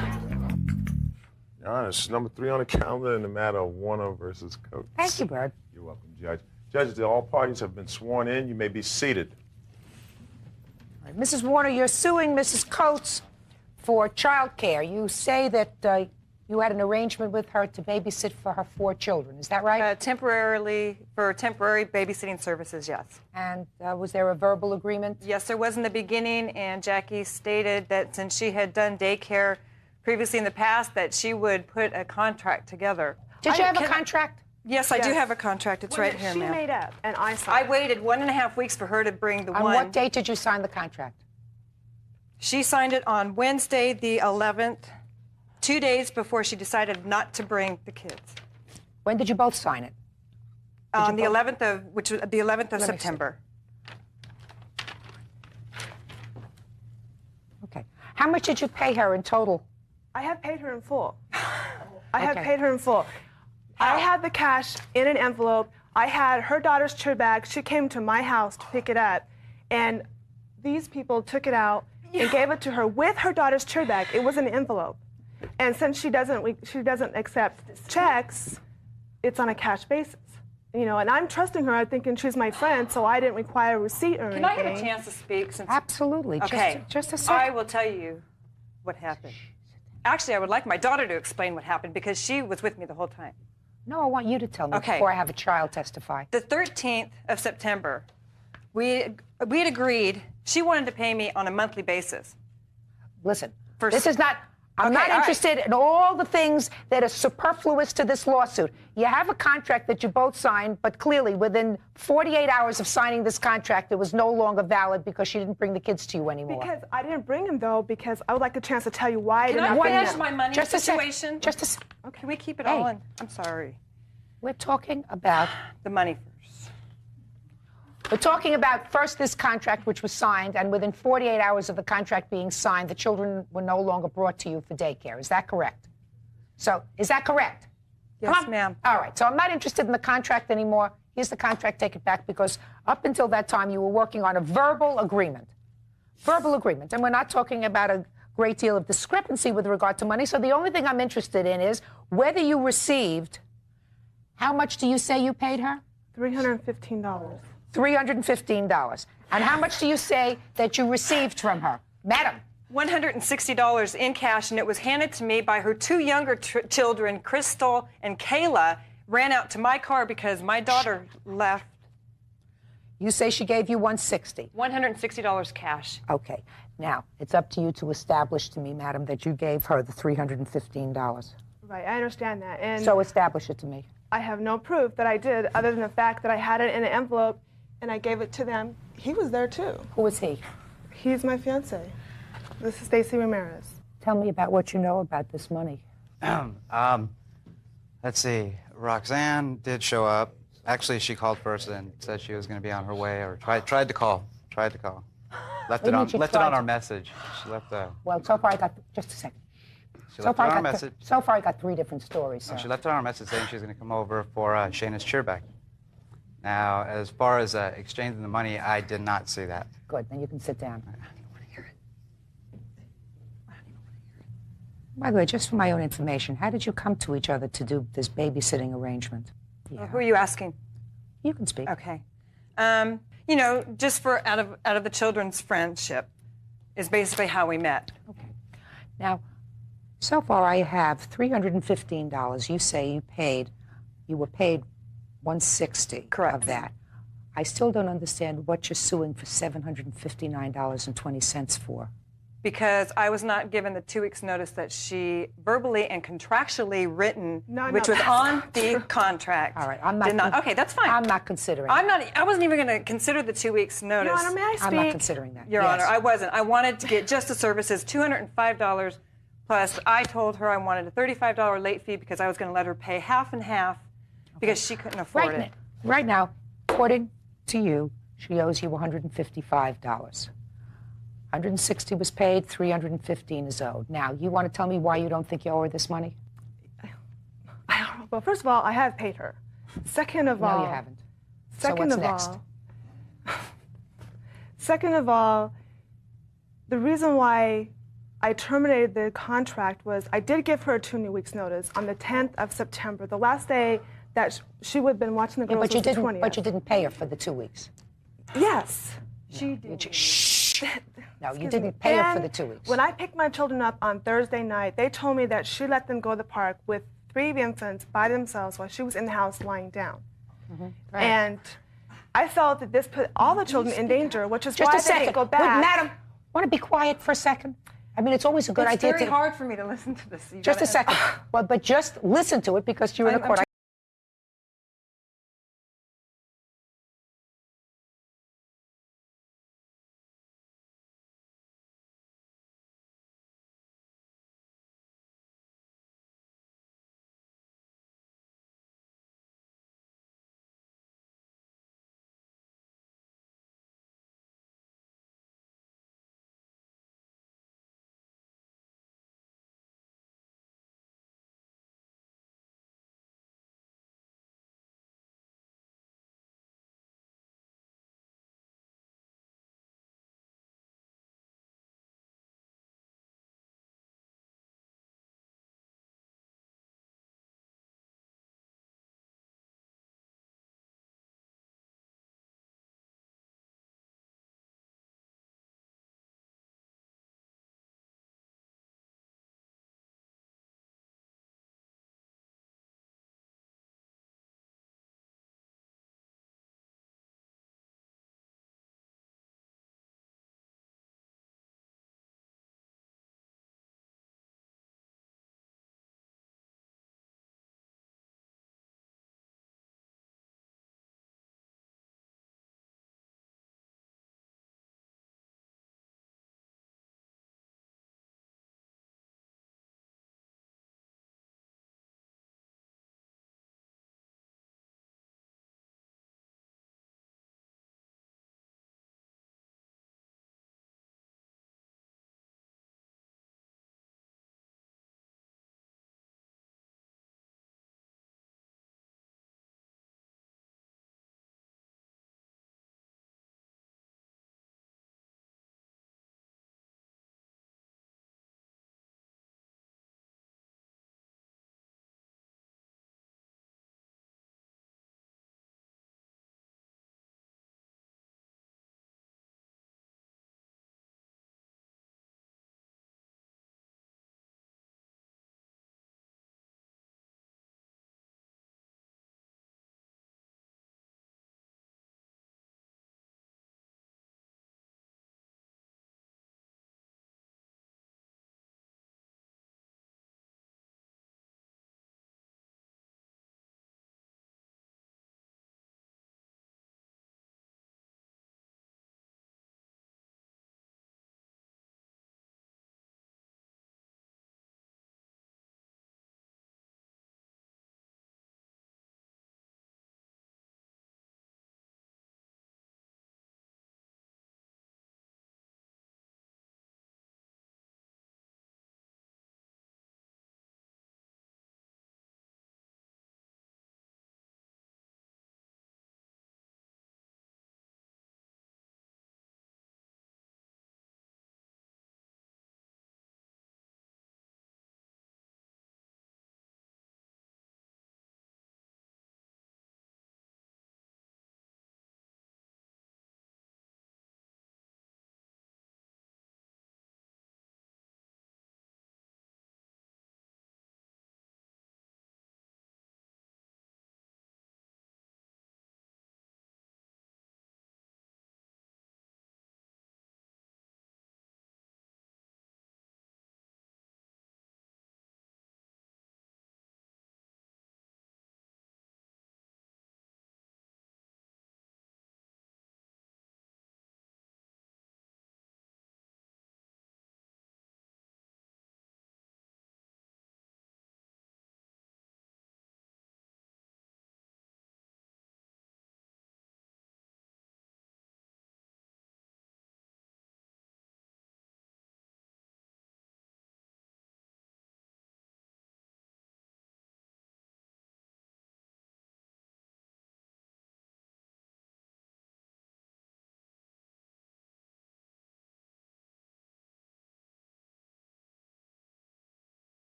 Your Honor, it's number 3 on the calendar in the matter of Warner versus Coates. Thank you, Bird. You're welcome, Judge. Judges, all parties have been sworn in. You may be seated. All right, Mrs. Warner, you're suing Mrs. Coates for child care. You say that you had an arrangement with her to babysit for her 4 children. Is that right? Temporary babysitting services, yes. And was there a verbal agreement? Yes, there was in the beginning, and Jackie stated that since she had done daycare previously in the past, that she would put a contract together. Did you have a contract? Yes, I do have a contract. It's right here, ma'am. She made up, and I signed. I waited 1.5 weeks for her to bring the one. On what date did you sign the contract? She signed it on Wednesday, the 11th, 2 days before she decided not to bring the kids. When did you both sign it? On the 11th of, which was the 11th of September. Okay. How much did you pay her in total? I have paid her in full. I have paid her in full. I had the cash in an envelope. I had her daughter's chair bag. She came to my house to pick it up, and these people took it out and gave it to her with her daughter's chair bag. It was an envelope. And since she doesn't accept checks, it's on a cash basis. You know, and I'm trusting her. I'm thinking she's my friend, so I didn't require a receipt or anything. Can I have a chance to speak? Absolutely. Okay. Just a second. I will tell you what happened. Actually, I would like my daughter to explain what happened because she was with me the whole time. No, I want you to tell me before I have a child testify. The 13th of September, we had agreed she wanted to pay me on a monthly basis. Listen, this is not... I'm not interested in all the things that are superfluous to this lawsuit. You have a contract that you both signed, but clearly within 48 hours of signing this contract, it was no longer valid because she didn't bring the kids to you anymore. Because I didn't bring them, though, because I would like a chance to tell you why I Can didn't I bring them. finish my money situation? Just a second. Can we keep it all in? I'm sorry. We're talking about... The money first. We're talking about first this contract, which was signed, and within 48 hours of the contract being signed, the children were no longer brought to you for daycare. Is that correct? So, is that correct? Yes, ma'am. All right, so I'm not interested in the contract anymore. Here's the contract, take it back, because up until that time, you were working on a verbal agreement. Verbal agreement, and we're not talking about a great deal of discrepancy with regard to money, so the only thing I'm interested in is whether you received, how much do you say you paid her? $315. $315. And how much do you say that you received from her? Madam. $160 in cash, and it was handed to me by her 2 younger children, Crystal and Kayla, ran out to my car because my daughter left. You say she gave you $160? $160 cash. Okay. Now, it's up to you to establish to me, madam, that you gave her the $315. Right, I understand that. And so establish it to me. I have no proof that I did, other than the fact that I had it in an envelope and I gave it to them. He was there, too. Who was he? He's my fiancé. This is Stacy Ramirez. Tell me about what you know about this money. Let's see. Roxanne did show up. Actually, she called first and said she was going to be on her way, or tried to call. Left it on our message. She left a... Well, so far I got... Just a second. So far I got 3 different stories, sir. She left it on our message saying she was going to come over for Shayna's cheerback. Now, as far as exchanging the money, I did not see that. Good, then you can sit down. By the way, just for my own information, how did you come to each other to do this babysitting arrangement? Yeah. Who are you asking? You can speak. Okay. You know, just for out of the children's friendship is basically how we met. Okay. Now, so far I have $315. You say you were paid $160 of that. I still don't understand what you're suing for $759.20 for. because I was not given the 2 weeks notice that she verbally and contractually written, which was on the contract. All right, I'm not. Okay, that's fine. I'm not considering. I wasn't even going to consider the 2 weeks notice. Your Honor, may I speak? I'm not considering that. Your Honor, I wasn't. I wanted to get just the services, $205 plus. I told her I wanted a $35 late fee because I was going to let her pay half and half because she couldn't afford it. Right now, according to you, she owes you $155. 160 was paid, 315 is owed. Now, you want to tell me why you don't think you owe her this money? Well, first of all, I have paid her. Second of all... No, you haven't. Second so what's of all... Second of all, the reason why I terminated the contract was I did give her a 2 weeks notice on the 10th of September, the last day that she would have been watching the girls was the 20th. But you didn't pay her for the 2 weeks. Yes. She did. Shh. No, you didn't pay her for the 2 weeks. When I picked my children up on Thursday night, they told me that she let them go to the park with 3 infants by themselves while she was in the house lying down. Right. And I felt that this put all the children in danger, which is Just why a second. they didn't go back. Wait, madam, want to be quiet for a second? I mean, it's always a good idea It's very hard for me to listen to this. Just a second. Well, but just listen to it because you're in a court.